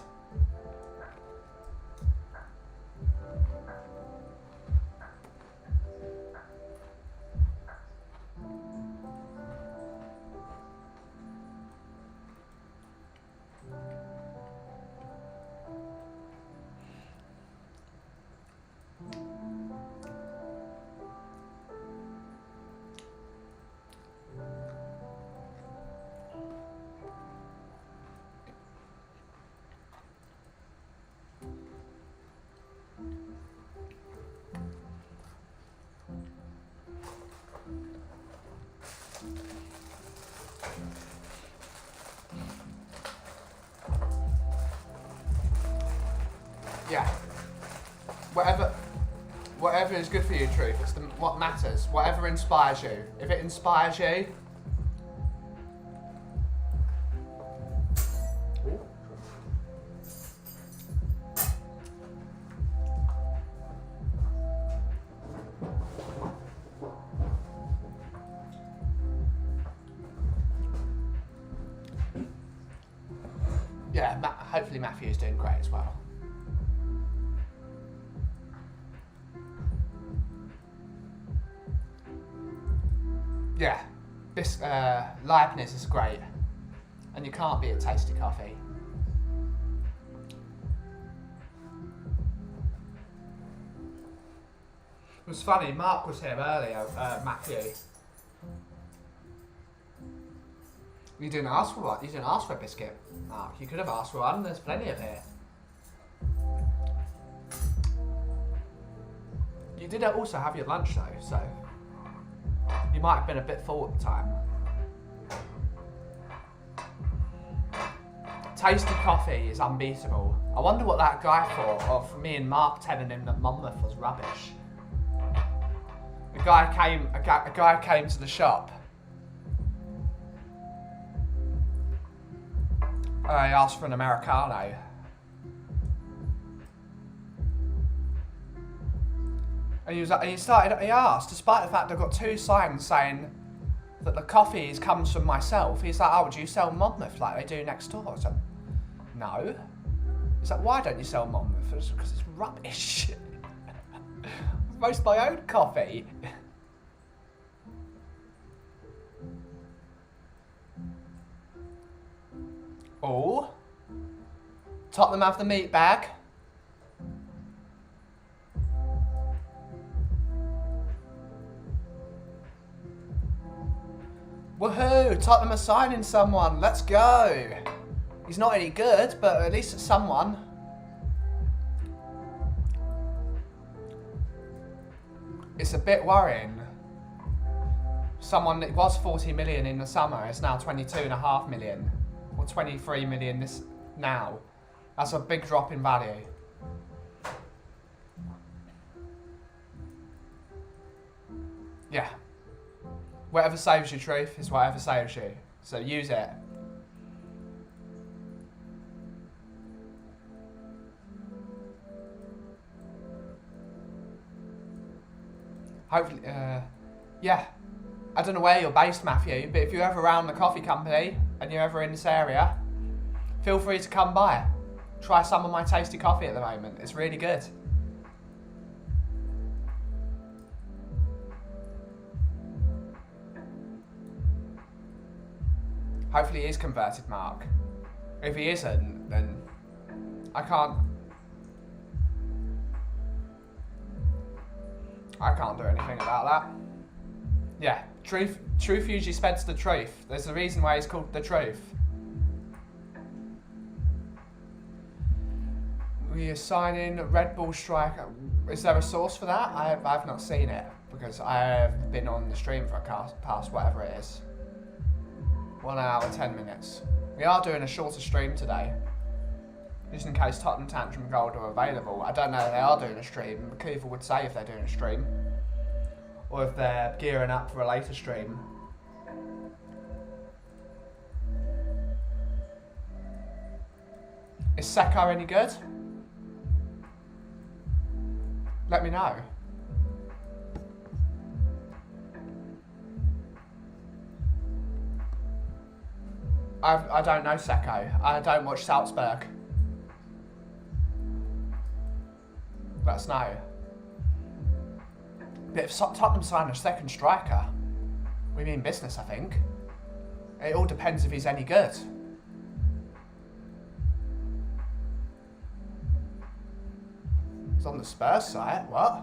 Yeah. Whatever is good for you, Truth. It's what matters. Whatever inspires you. If it inspires you. Yeah, hopefully Matthew's doing great as well. Yeah, this Leibniz is great, and you can't beat a tasty coffee. It was funny, Mark was here earlier, Matthew. You didn't ask for what? You didn't ask for a biscuit, Mark. You could have asked for one, there's plenty of here. You did also have your lunch though, so you might have been a bit full at the time. Tasty coffee is unbeatable. I wonder what that guy thought of me and Mark telling him that Monmouth was rubbish. A guy came to the shop. I asked for an Americano. And he asked, despite the fact I've got 2 signs saying that the coffee comes from myself, he's like, oh, do you sell Monmouth like they do next door? I said, no. He's like, why don't you sell Monmouth? I said, because it's rubbish. I roast my own coffee. Oh. Tottenham have the meat bag. Woohoo! Tottenham are signing someone. Let's go. He's not any good, but at least it's someone. It's a bit worrying. Someone that was 40 million in the summer is now 22.5 million. Or 23 million this now. That's a big drop in value. Yeah. Whatever saves you, Truth, is whatever saves you. So use it. Hopefully, Yeah. I don't know where you're based, Matthew, but if you're ever around the coffee company and you're ever in this area, feel free to come by. Try some of my tasty coffee at the moment. It's really good. Hopefully he is converted, Mark. If he isn't, then I can't do anything about that. Yeah, truth usually spreads the truth. There's a reason why he's called the truth. We assigning Red Bull striker. Is there a source for that? I've not seen it because I have been on the stream for a past whatever it is. 1 hour, 10 minutes. We are doing a shorter stream today. Just in case Tottenham, Tantrum, Gold are available. I don't know if they are doing a stream. Kauffie would say if they're doing a stream. Or if they're gearing up for a later stream. Is Seko any good? Let me know. I don't know Seko. I don't watch Salzburg. Let us know. But if Tottenham sign a second striker, we mean business, I think. It all depends if he's any good. It's on the Spurs site, what?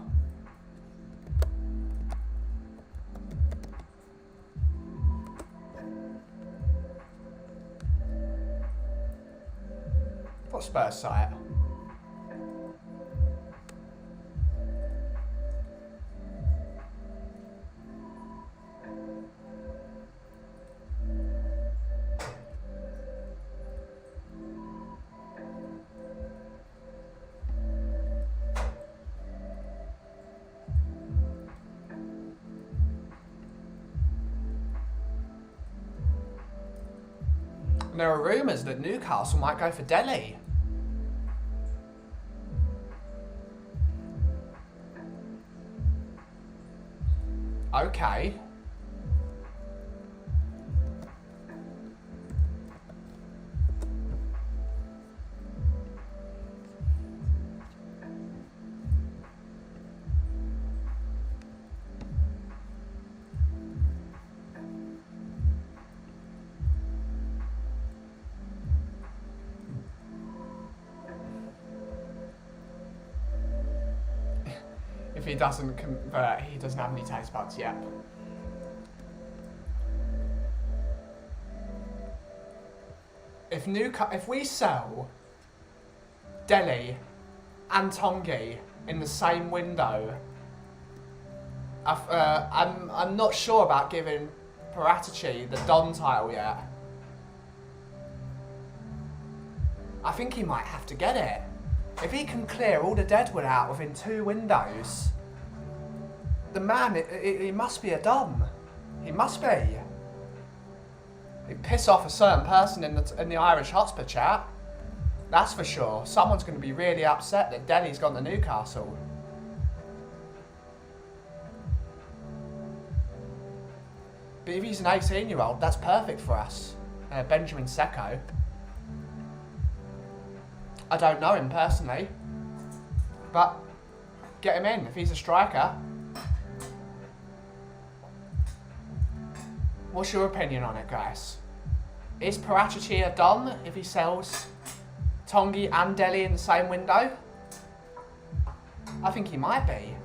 What Spurs site? There are rumours that Newcastle might go for Delhi. Okay. If he doesn't convert, he doesn't have any taste buds yet. If we sell Delhi and Tongi in the same window, I'm not sure about giving Paratici the Don title yet. I think he might have to get it. If he can clear all the deadwood out within 2 windows, the man, he must be a Don. He must be. He'd piss off a certain person in the Irish Hotspur chat. That's for sure. Someone's going to be really upset that Delhi's gone to Newcastle. But if he's an 18-year-old, that's perfect for us. Benjamin Seko. I don't know him personally, but get him in if he's a striker. What's your opinion on it, guys? Is Paratici a Don if he sells Tongi and Delhi in the same window? I think he might be.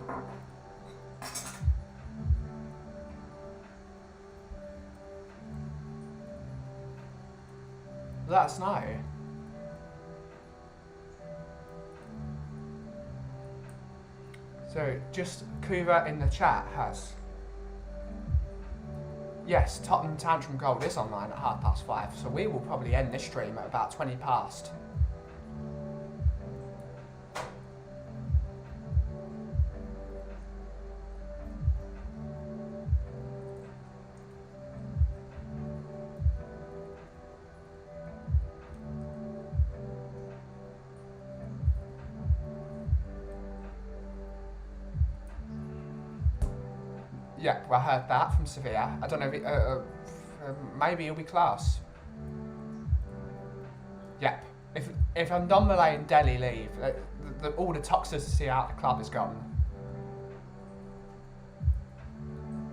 Let us know. So, just Kuva in the chat has... Yes, Tottenham Tantrum Gold is online at 5:30, so we will probably end this stream at about 20 past. Yeah, well, I heard that from Sevilla. I don't know if maybe he'll be class. Yep. If Ndombele and Dele leave, all the toxicity out of the club is gone.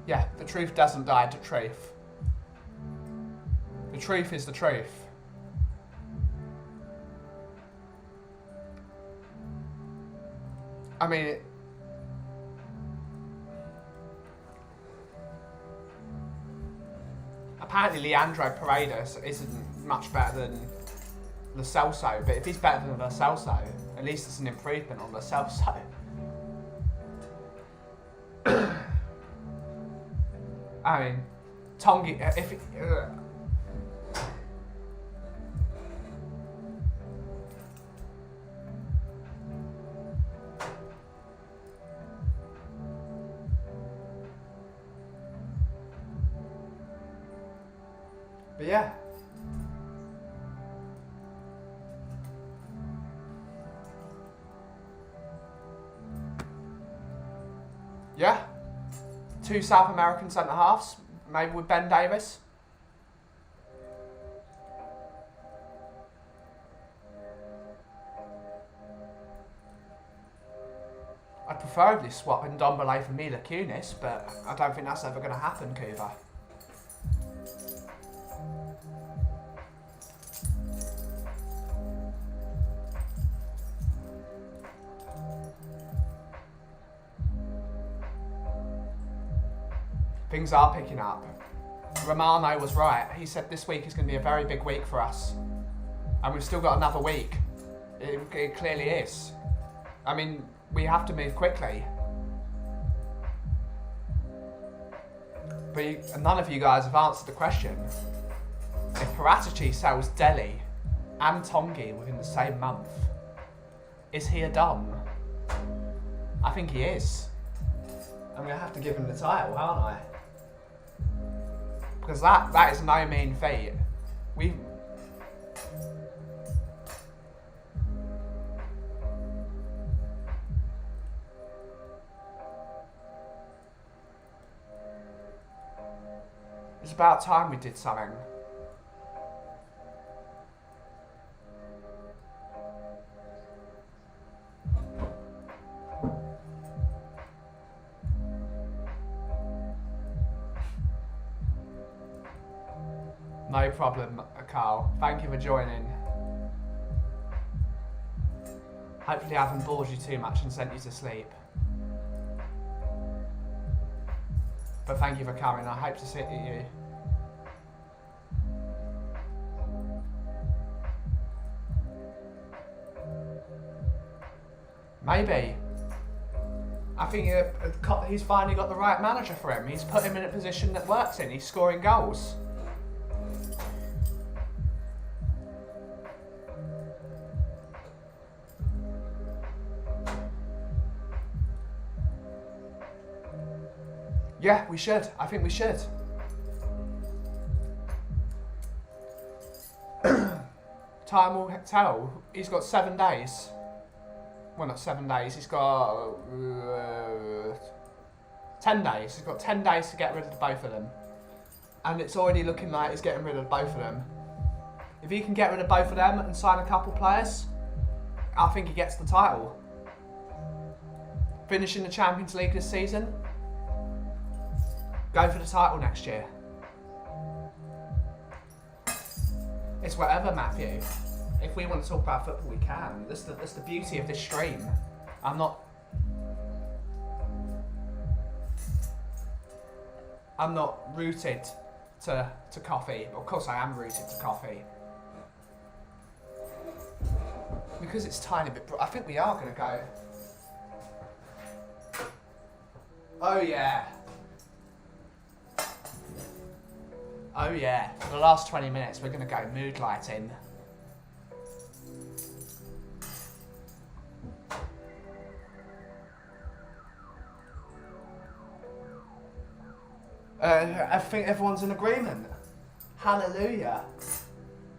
Yeah, the truth doesn't die to truth. The truth is the truth. I mean, apparently Leandro Paredes isn't much better than Lo Celso, but if he's better than Lo Celso, at least it's an improvement on Lo Celso. I mean, Tongi, if it, but yeah. Yeah. 2 South American centre-halves, maybe with Ben Davis. I'd preferably swap Ndombele for Mila Kunis, but I don't think that's ever going to happen, Kuva. Things are picking up. Romano was right. He said this week is going to be a very big week for us. And we've still got another week. It clearly is. I mean, we have to move quickly. But none of you guys have answered the question. If Paratici sells Dele and Tongi within the same month, is he a Dom? I think he is. I'm going to have to give him the title, aren't I? Because that is no mean feat. It's about time we did something. No problem, Carl. Thank you for joining. Hopefully I haven't bored you too much and sent you to sleep. But thank you for coming. I hope to see you. Maybe. I think he's finally got the right manager for him. He's put him in a position that works in. He's scoring goals. Yeah, we should. I think we should. Time will tell. He's got 7 days. Well, not 7 days. He's got 10 days. He's got 10 days to get rid of both of them. And it's already looking like he's getting rid of both of them. If he can get rid of both of them and sign a couple players, I think he gets the title. Finishing the Champions League this season. Go for the title next year. It's whatever, Matthew. If we want to talk about football, we can. That's the beauty of this stream. I'm not rooted to Kauffie. Of course I am rooted to Kauffie. Because it's tiny bit... I think we are going to go... Oh yeah. Oh yeah, for the last 20 minutes we're going to go mood lighting. I think everyone's in agreement. Hallelujah.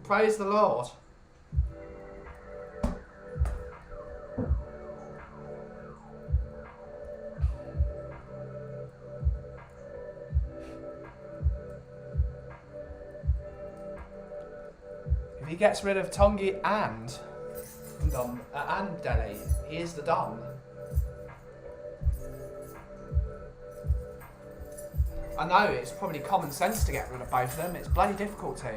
Praise the Lord. gets rid of Tongi and Delhi. He is the Dom. I know it's probably common sense to get rid of both of them. It's bloody difficult to.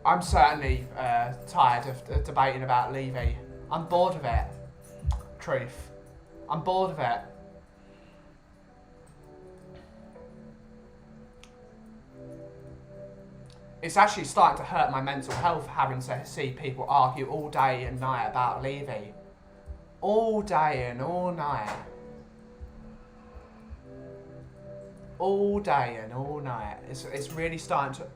I'm certainly tired of debating about Levy. I'm bored of it. Truth. I'm bored of it. It's actually starting to hurt my mental health having to see people argue all day and night about Levy. All day and all night. All day and all night. It's really starting to...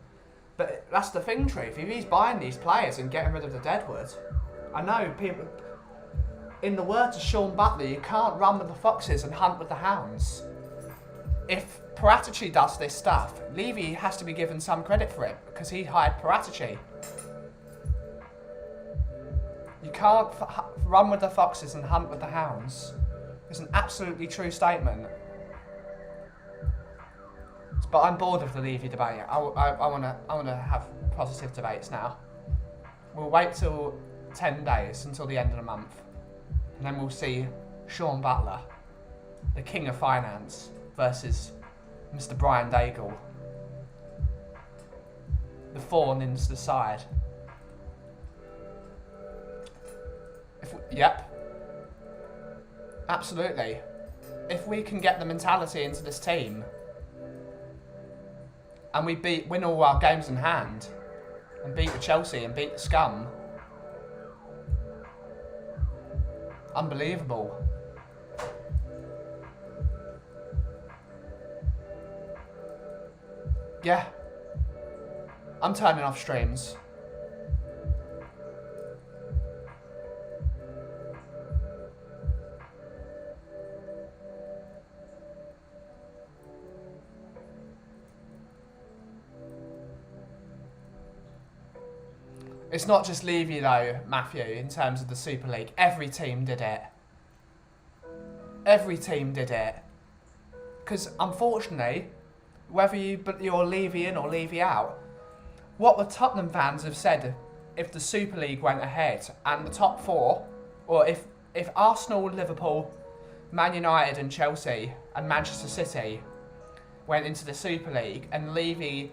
But that's the thing, Truth. If he's buying these players and getting rid of the Deadwood, I know people... In the words of Sean Butler, you can't run with the foxes and hunt with the hounds. If Paratici does this stuff, Levy has to be given some credit for it because he hired Paratici. You can't run with the foxes and hunt with the hounds. It's an absolutely true statement. But I'm bored of the Levy debate. I want to have positive debates now. We'll wait till 10 days, until the end of the month. And then we'll see Sean Butler, the king of finance, versus Mr. Brian Daigle, the thorn in the side. Yep. Absolutely. If we can get the mentality into this team, and we win all our games in hand, and beat the Chelsea and beat the scum, unbelievable. Yeah. I'm turning off streams. It's not just Levy though, Matthew, in terms of the Super League. Every team did it. Every team did it. Because unfortunately, whether you're Levy in or Levy out, what the Tottenham fans have said if the Super League went ahead and the top four, or if Arsenal, Liverpool, Man United and Chelsea and Manchester City went into the Super League and Levy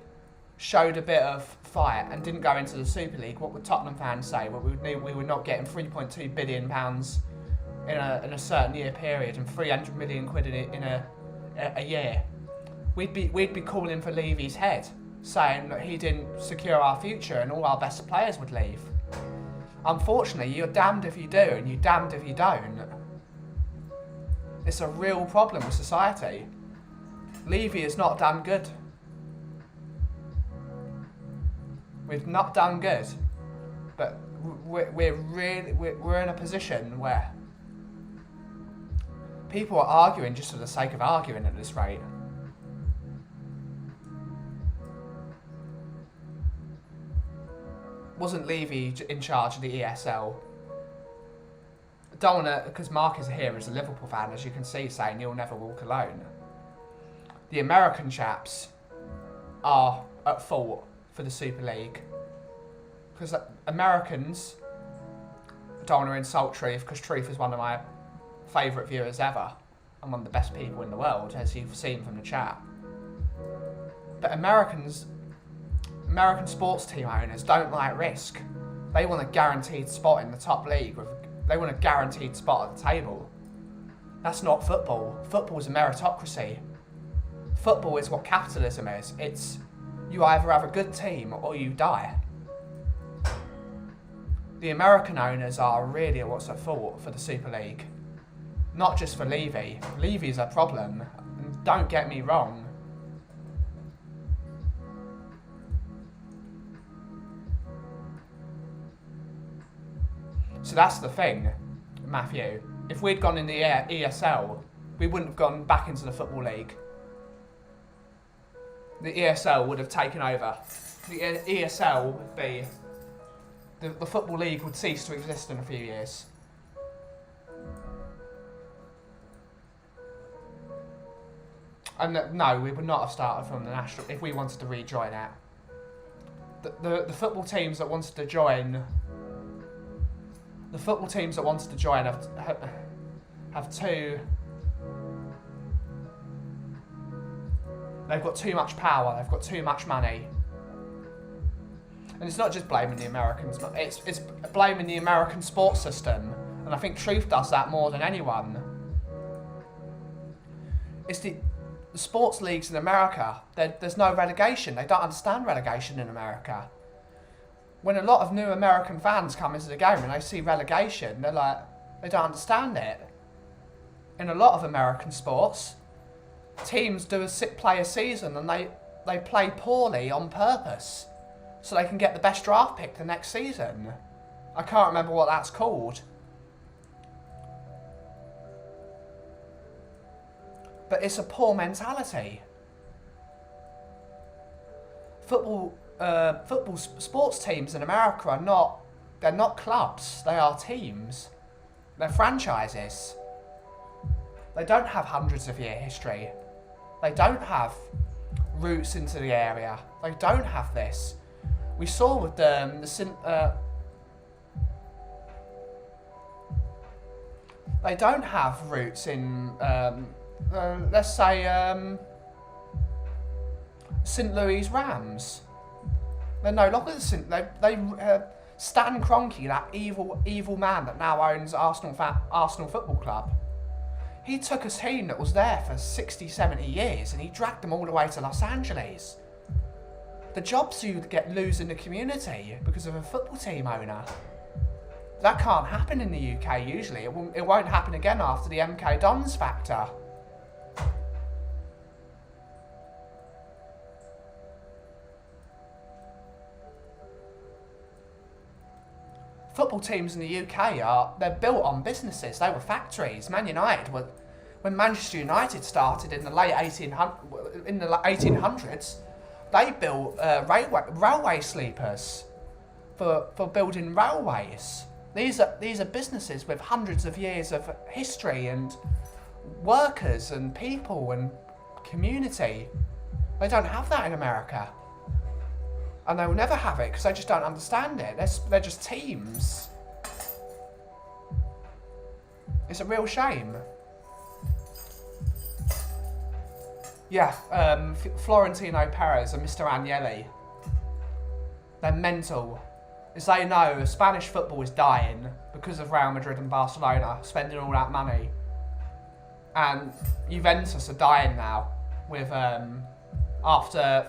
showed a bit of fight and didn't go into the Super League, what would Tottenham fans say? Well, we were not getting £3.2 billion in a certain year period and 300 million quid in a year. We'd be calling for Levy's head, saying that he didn't secure our future and all our best players would leave. Unfortunately, you're damned if you do and you're damned if you don't. It's a real problem with society. Levy has not done good. We've not done good, but we're in a position where people are arguing just for the sake of arguing at this rate. Wasn't Levy in charge of the ESL? Don't wanna, because Mark is here as a Liverpool fan, as you can see, saying you'll never walk alone. The American chaps are at fault for the Super League. Because Americans, don't want to insult Truth, because Truth is one of my favourite viewers ever, and one of the best people in the world, as you've seen from the chat. But American sports team owners don't like risk. They want a guaranteed spot in the top league. They want a guaranteed spot at the table. That's not football. Football is a meritocracy. Football is what capitalism is. It's you either have a good team or you die. The American owners are really what's at fault for the Super League. Not just for Levy. Levy's a problem. Don't get me wrong. So that's the thing, Matthew. If we'd gone in the ESL, we wouldn't have gone back into the Football League. The ESL would have taken over. The ESL would be the Football League would cease to exist in a few years. And no, we would not have started from the national if we wanted to rejoin it. The football teams that wanted to join, have two. They've got too much power. They've got too much money. And it's not just blaming the Americans, but it's blaming the American sports system. And I think Truth does that more than anyone. It's the sports leagues in America. There's no relegation. They don't understand relegation in America. When a lot of new American fans come into the game and they see relegation, they're like, they don't understand it. In a lot of American sports, teams play a season and they play poorly on purpose so they can get the best draft pick the next season. I can't remember what that's called. But it's a poor mentality. Football sports teams in America they're not clubs, they are teams. They're franchises. They don't have hundreds of year history. They don't have roots into the area. They don't have this. We saw with they don't have roots in, let's say, St. Louis Rams. They're no longer the Stan Kroenke, that evil man that now owns Arsenal Football Club. He took a team that was there for 60, 70 years and he dragged them all the way to Los Angeles. The jobs you lose in the community because of a football team owner. That can't happen in the UK usually. It won't happen again after the MK Dons factor. Football teams in the UK they're built on businesses. They were factories. When Manchester United started in the late 1800s, they built railway sleepers for building railways. These are businesses with hundreds of years of history and workers and people and community. They don't have that in America. And they will never have it because they just don't understand it. They're just teams. It's a real shame. Yeah, Florentino Perez and Mr. Agnelli. They're mental. As they know, Spanish football is dying because of Real Madrid and Barcelona spending all that money. And Juventus are dying now with after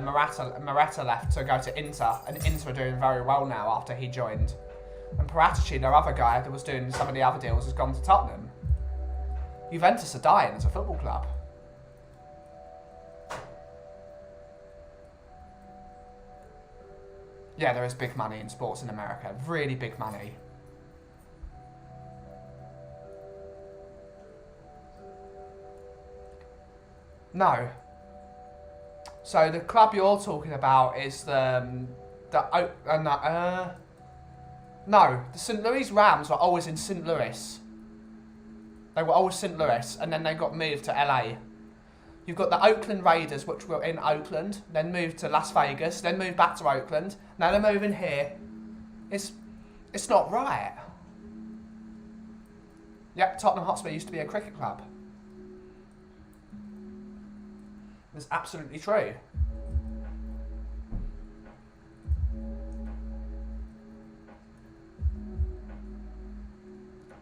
Morata left to go to Inter, and Inter are doing very well now after he joined. And Paratici, their other guy that was doing some of the other deals, has gone to Tottenham. Juventus are dying as a football club. Yeah, there is big money in sports in America. Really big money. No. So the club you're talking about is no, the St. Louis Rams were always in St. Louis. They were always St. Louis, and then they got moved to LA. You've got the Oakland Raiders, which were in Oakland, then moved to Las Vegas, then moved back to Oakland. Now they're moving here. It's not right. Yep, Tottenham Hotspur used to be a cricket club. It's absolutely true.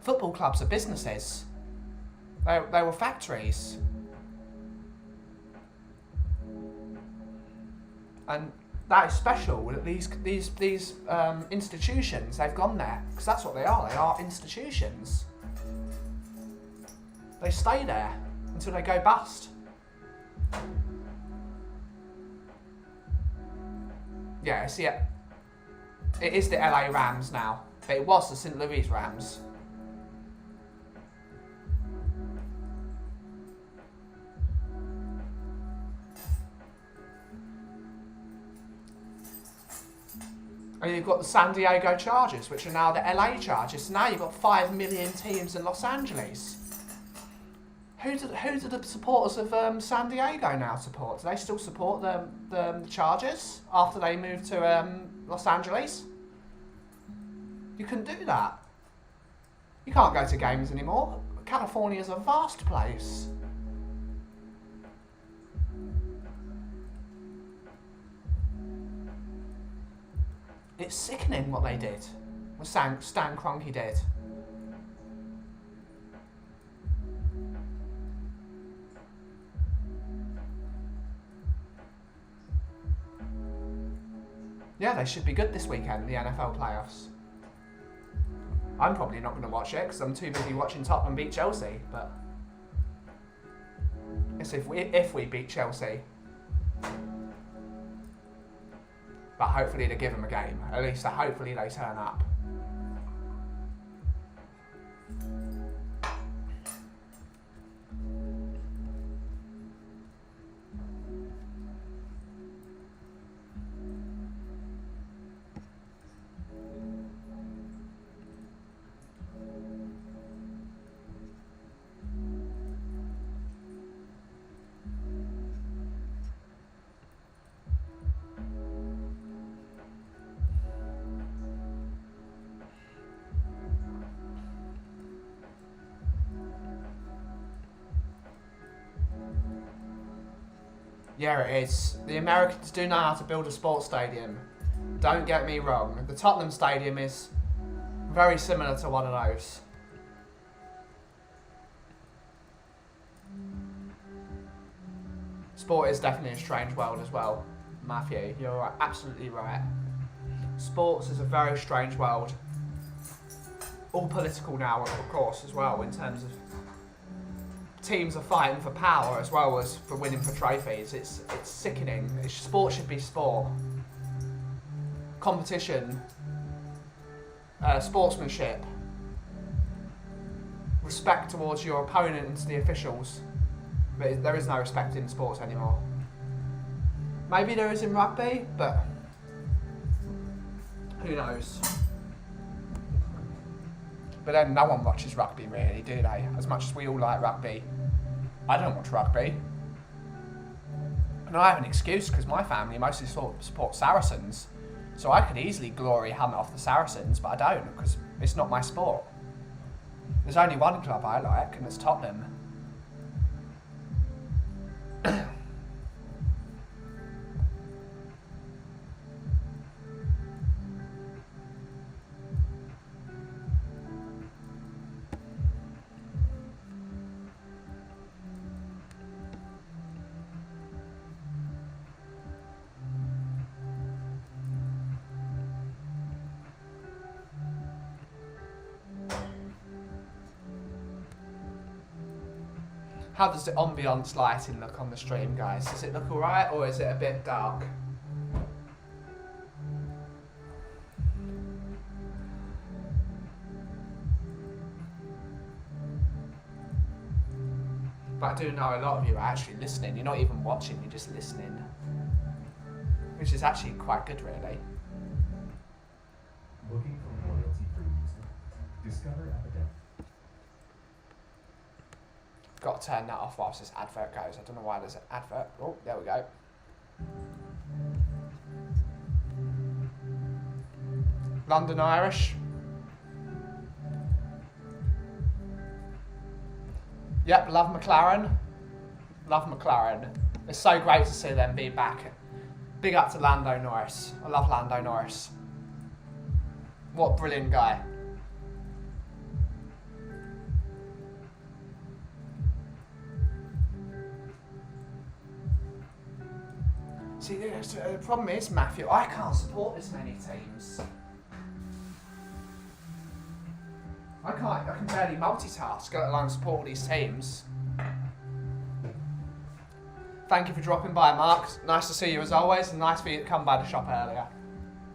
Football clubs are businesses. They were factories. And that is special that these institutions, they've gone there. Because that's what they are institutions. They stay there until they go bust. Yeah, see it. It is the LA Rams now, but it was the St. Louis Rams. you've got the San Diego Chargers, which are now the LA Chargers. So now you've got 5 million teams in Los Angeles. Who do the supporters of San Diego now support? Do they still support the Chargers after they moved to Los Angeles? You couldn't do that. You can't go to games anymore. California's a vast place. It's sickening what they did. What Stan Kroenke did. Yeah, they should be good this weekend, the NFL playoffs. I'm probably not going to watch it because I'm too busy watching Tottenham beat Chelsea, but it's if we beat Chelsea. But hopefully they give them a game. At least hopefully they turn up. Yeah, it is. The Americans do know how to build a sports stadium. Don't get me wrong. The Tottenham Stadium is very similar to one of those. Sport is definitely a strange world as well, Matthew. You're right, absolutely right. Sports is a very strange world. All political now, of course, as well, in terms of teams are fighting for power as well as for winning for trophies. It's sickening. Sport should be sport. Competition, sportsmanship, respect towards your opponent and to the officials. But there is no respect in sports anymore. Maybe there is in rugby, but who knows? But then no one watches rugby really, do they? As much as we all like rugby. I don't watch rugby. And I have an excuse because my family mostly support Saracens. So I could easily glory hunt off the Saracens, but I don't because it's not my sport. There's only one club I like and it's Tottenham. How does the ambience lighting look on the stream, guys? Does it look alright or is it a bit dark? But I do know a lot of you are actually listening. You're not even watching, you're just listening. Which is actually quite good, really. Looking for royalty-free music? Discover Epidemic. Got to turn that off whilst this advert goes. I don't know why there's an advert. Oh, there we go. London Irish. Yep, love McLaren. Love McLaren. It's so great to see them be back. Big up to Lando Norris. I love Lando Norris. What a brilliant guy. See, the problem is, Matthew, I can't support this many teams. I can barely multitask, let alone support all these teams. Thank you for dropping by, Mark. Nice to see you as always, and nice for you to come by the shop earlier.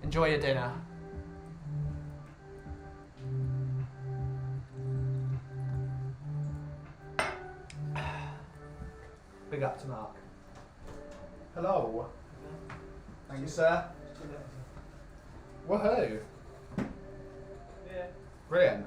Enjoy your dinner. Big up to Mark. Hello. Thank you, sir. Woohoo! Yeah. Brilliant.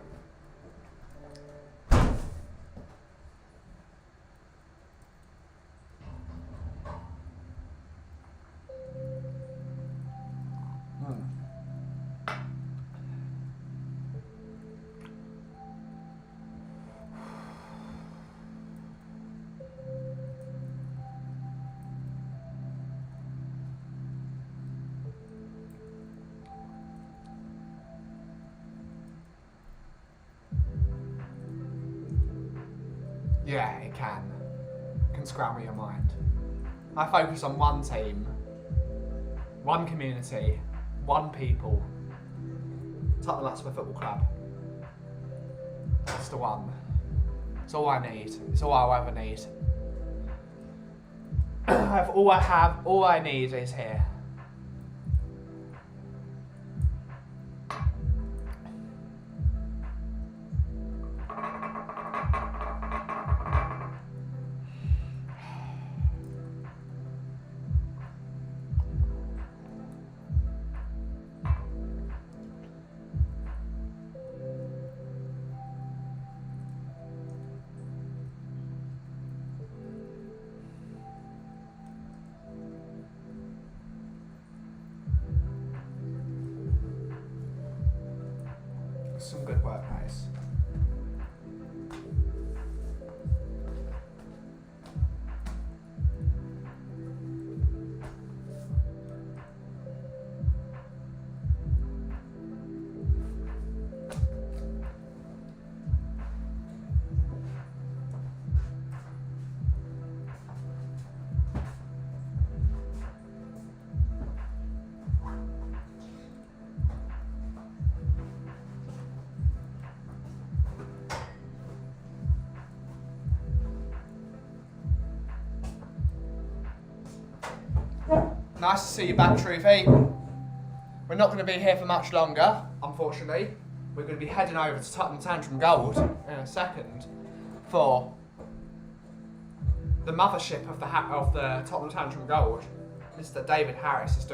Yeah, it can. It can scramble your mind. I focus on one team, one community, one people. Tottenham Hotspur Football Club. That's the one. It's all I need. It's all I'll ever need. All I need is here. Some good work, guys. Nice to see you back, Truthy. We're not going to be here for much longer, unfortunately. We're going to be heading over to Tottenham Tantrum Gold in a second for the mothership of the Tottenham Tantrum Gold. Mr. David Harris is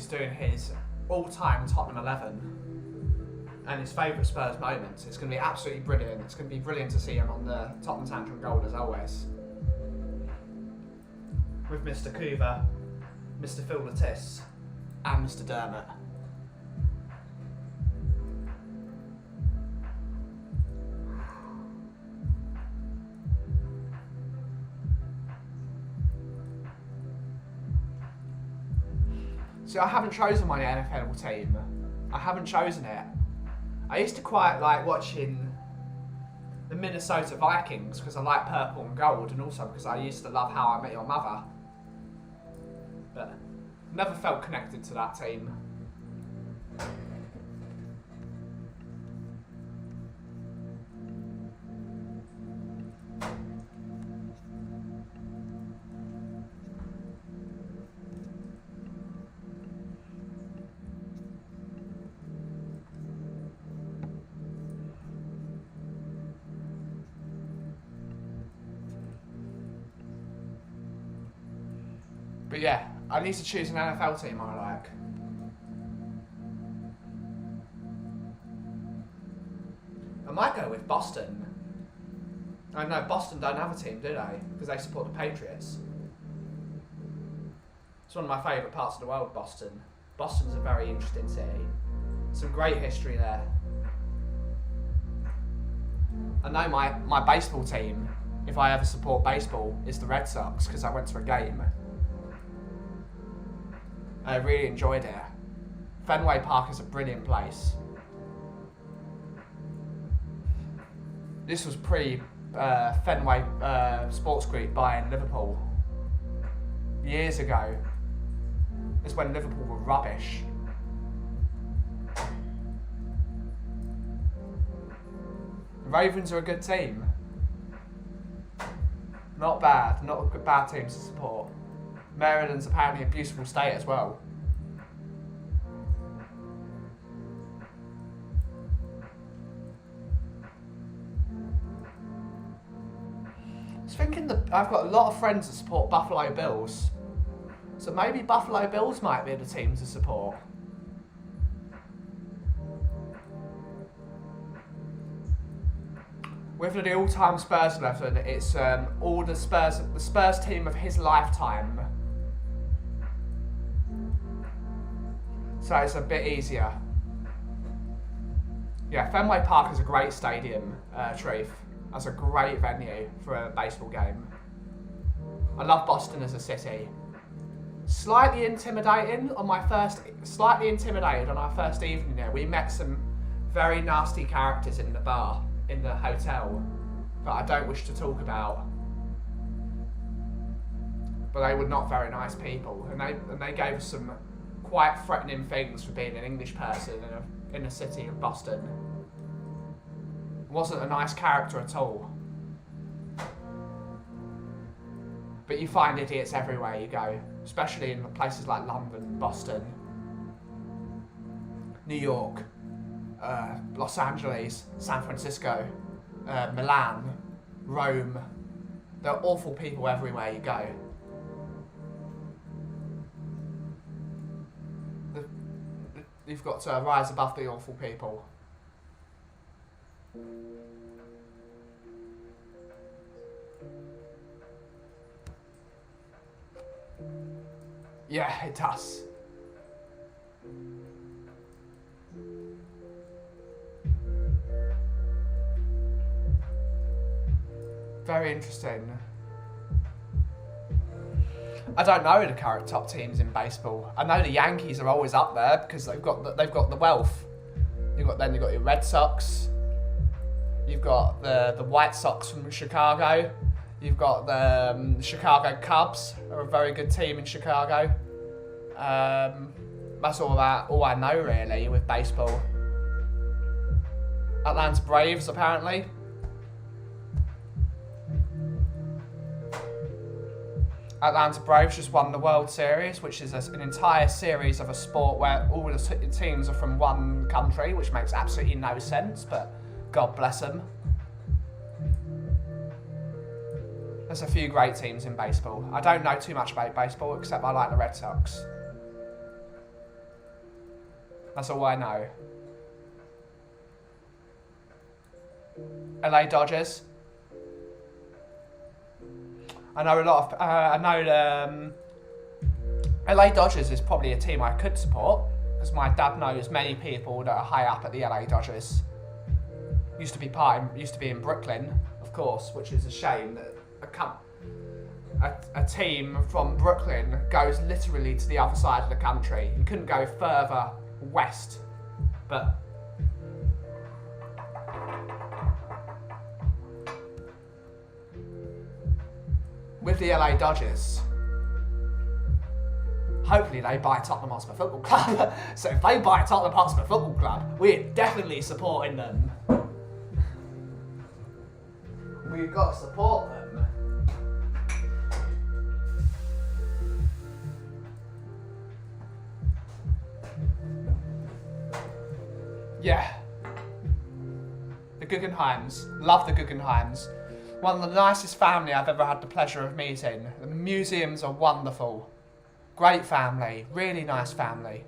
doing his all-time Tottenham 11 and his favourite Spurs moments. It's going to be absolutely brilliant. It's going to be brilliant to see him on the Tottenham Tantrum Gold as always. With Mr. Coover, Mr. Phil Lattis and Mr. Dermot. See, I haven't chosen my NFL team. I haven't chosen it. I used to quite like watching the Minnesota Vikings because I like purple and gold, and also because I used to love How I Met Your Mother. But never felt connected to that team. But yeah, I need to choose an NFL team I like. I might go with Boston. I know Boston don't have a team, do they? Because they support the Patriots. It's one of my favourite parts of the world, Boston. Boston's a very interesting city. Some great history there. I know my baseball team, if I ever support baseball, is the Red Sox because I went to a game. I really enjoyed it. Fenway Park is a brilliant place. This was pre-Fenway Sports Group buying Liverpool. Years ago. It's when Liverpool were rubbish. The Ravens are a good team. Not bad, not a bad team to support. Maryland's apparently a beautiful state as well. I was thinking that I've got a lot of friends that support Buffalo Bills. So maybe Buffalo Bills might be the team to support. With the all-time Spurs 11, it's all the Spurs team of his lifetime. So it's a bit easier. Yeah, Fenway Park is a great stadium, Treef. That's a great venue for a baseball game. I love Boston as a city. Slightly intimidated on our first evening there. We met some very nasty characters in the bar, in the hotel, that I don't wish to talk about. But they were not very nice people, and they gave us some quite threatening things for being an English person in the city of Boston. Wasn't a nice character at all. But you find idiots everywhere you go, especially in places like London, Boston, New York, Los Angeles, San Francisco, Milan, Rome. There are awful people everywhere you go. You've got to rise above the awful people. Yeah, it does. Very interesting. I don't know the current top teams in baseball. I know the Yankees are always up there because they've got the wealth. You've got your Red Sox. You've got the White Sox from Chicago. You've got the Chicago Cubs, who are a very good team in Chicago. That's all I know really with baseball. Atlanta Braves apparently. Atlanta Braves just won the World Series, which is an entire series of a sport where all the teams are from one country, which makes absolutely no sense, but God bless them. There's a few great teams in baseball. I don't know too much about baseball, except I like the Red Sox. That's all I know. LA Dodgers. I know a lot of. LA Dodgers is probably a team I could support because my dad knows many people that are high up at the LA Dodgers. Used to be in Brooklyn, of course, which is a shame that a team from Brooklyn goes literally to the other side of the country. You couldn't go further west, but. With the LA Dodgers, hopefully they buy Tottenham Hotspur Football Club. So if they buy Tottenham Hotspur Football Club, we're definitely supporting them. We've got to support them. Yeah. The Guggenheims. Love the Guggenheims. One of the nicest family I've ever had the pleasure of meeting. The museums are wonderful. Great family. Really nice family.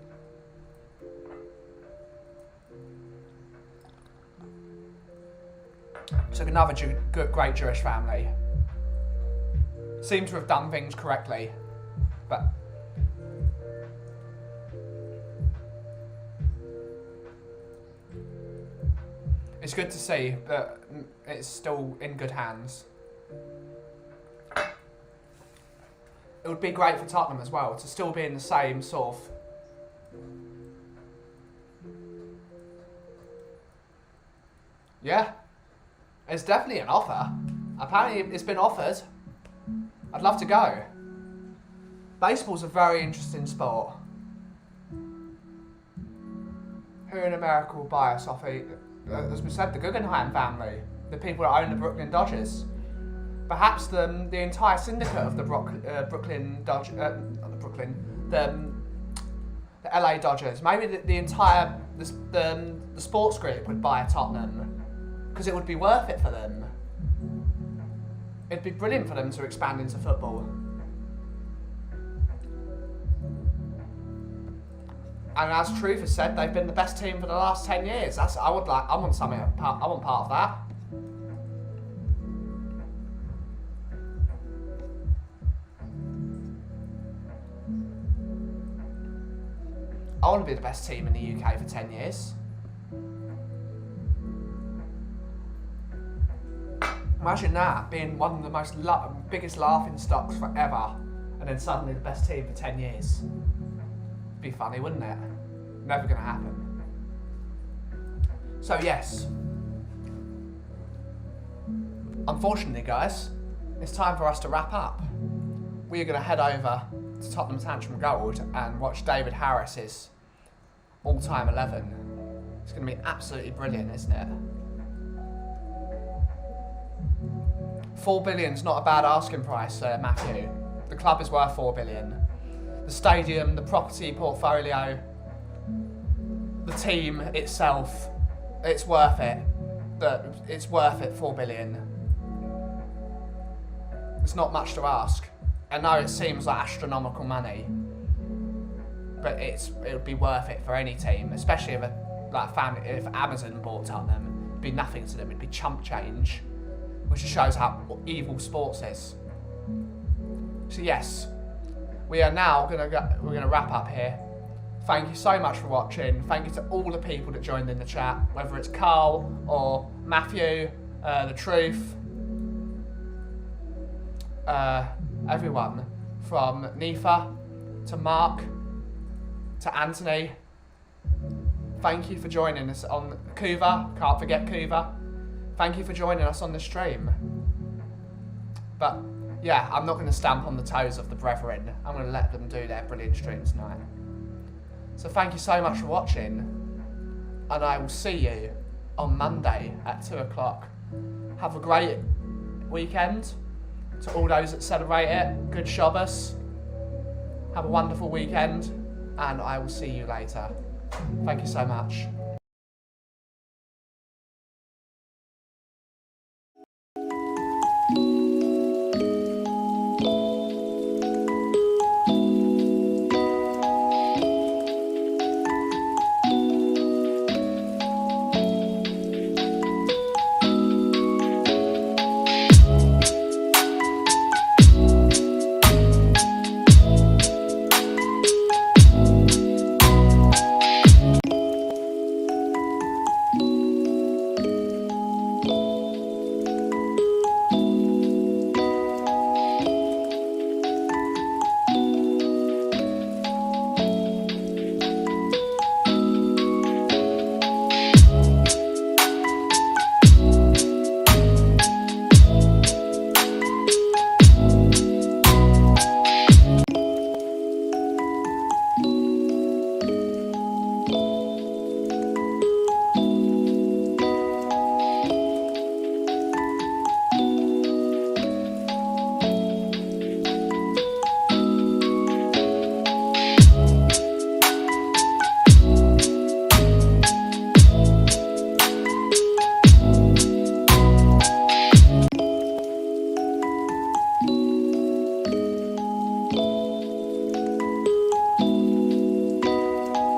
So another great Jewish family. Seem to have done things correctly. But it's good to see that it's still in good hands. It would be great for Tottenham as well to still be in the same sort of. Yeah, it's definitely an offer. Apparently it's been offered. I'd love to go. Baseball's a very interesting sport. Who in America will buy us off as we said, the Guggenheim family, the people that own the Brooklyn Dodgers. Perhaps the entire syndicate of the Brooklyn Dodgers, the LA Dodgers. Maybe the entire the sports group would buy a Tottenham because it would be worth it for them. It'd be brilliant for them to expand into football. And as Truth has said, they've been the best team for the last 10 years. I want part of that. I want to be the best team in the UK for 10 years. Imagine that, being one of the most biggest laughing stocks forever, and then suddenly the best team for 10 years. Be funny, wouldn't it? Never going to happen. So yes, unfortunately guys, it's time for us to wrap up. We are going to head over to Tottenham Tantrum Gold and watch David Harris's all-time 11. It's going to be absolutely brilliant, isn't it? 4 billion's not a bad asking price, Matthew. The club is worth 4 billion. The stadium, the property portfolio, the team itself, it's worth it. It's worth it, 4 billion. It's not much to ask. I know it seems like astronomical money, but it would be worth it for any team, especially if if Amazon bought Tottenham. It'd be nothing to them. It'd be chump change, which just shows how evil sports is. So yes, we're gonna wrap up here. Thank you so much for watching. Thank you to all the people that joined in the chat, whether it's Carl or Matthew, the Truth, everyone from Nifa to Mark to Anthony. Thank you for joining us on Kuva. Can't forget Kuva. Thank you for joining us on the stream. But yeah, I'm not going to stamp on the toes of the brethren. I'm going to let them do their brilliant stream tonight. So thank you so much for watching, and I will see you on Monday at 2 o'clock. Have a great weekend. To all those that celebrate it, good Shabbos. Have a wonderful weekend, and I will see you later. Thank you so much.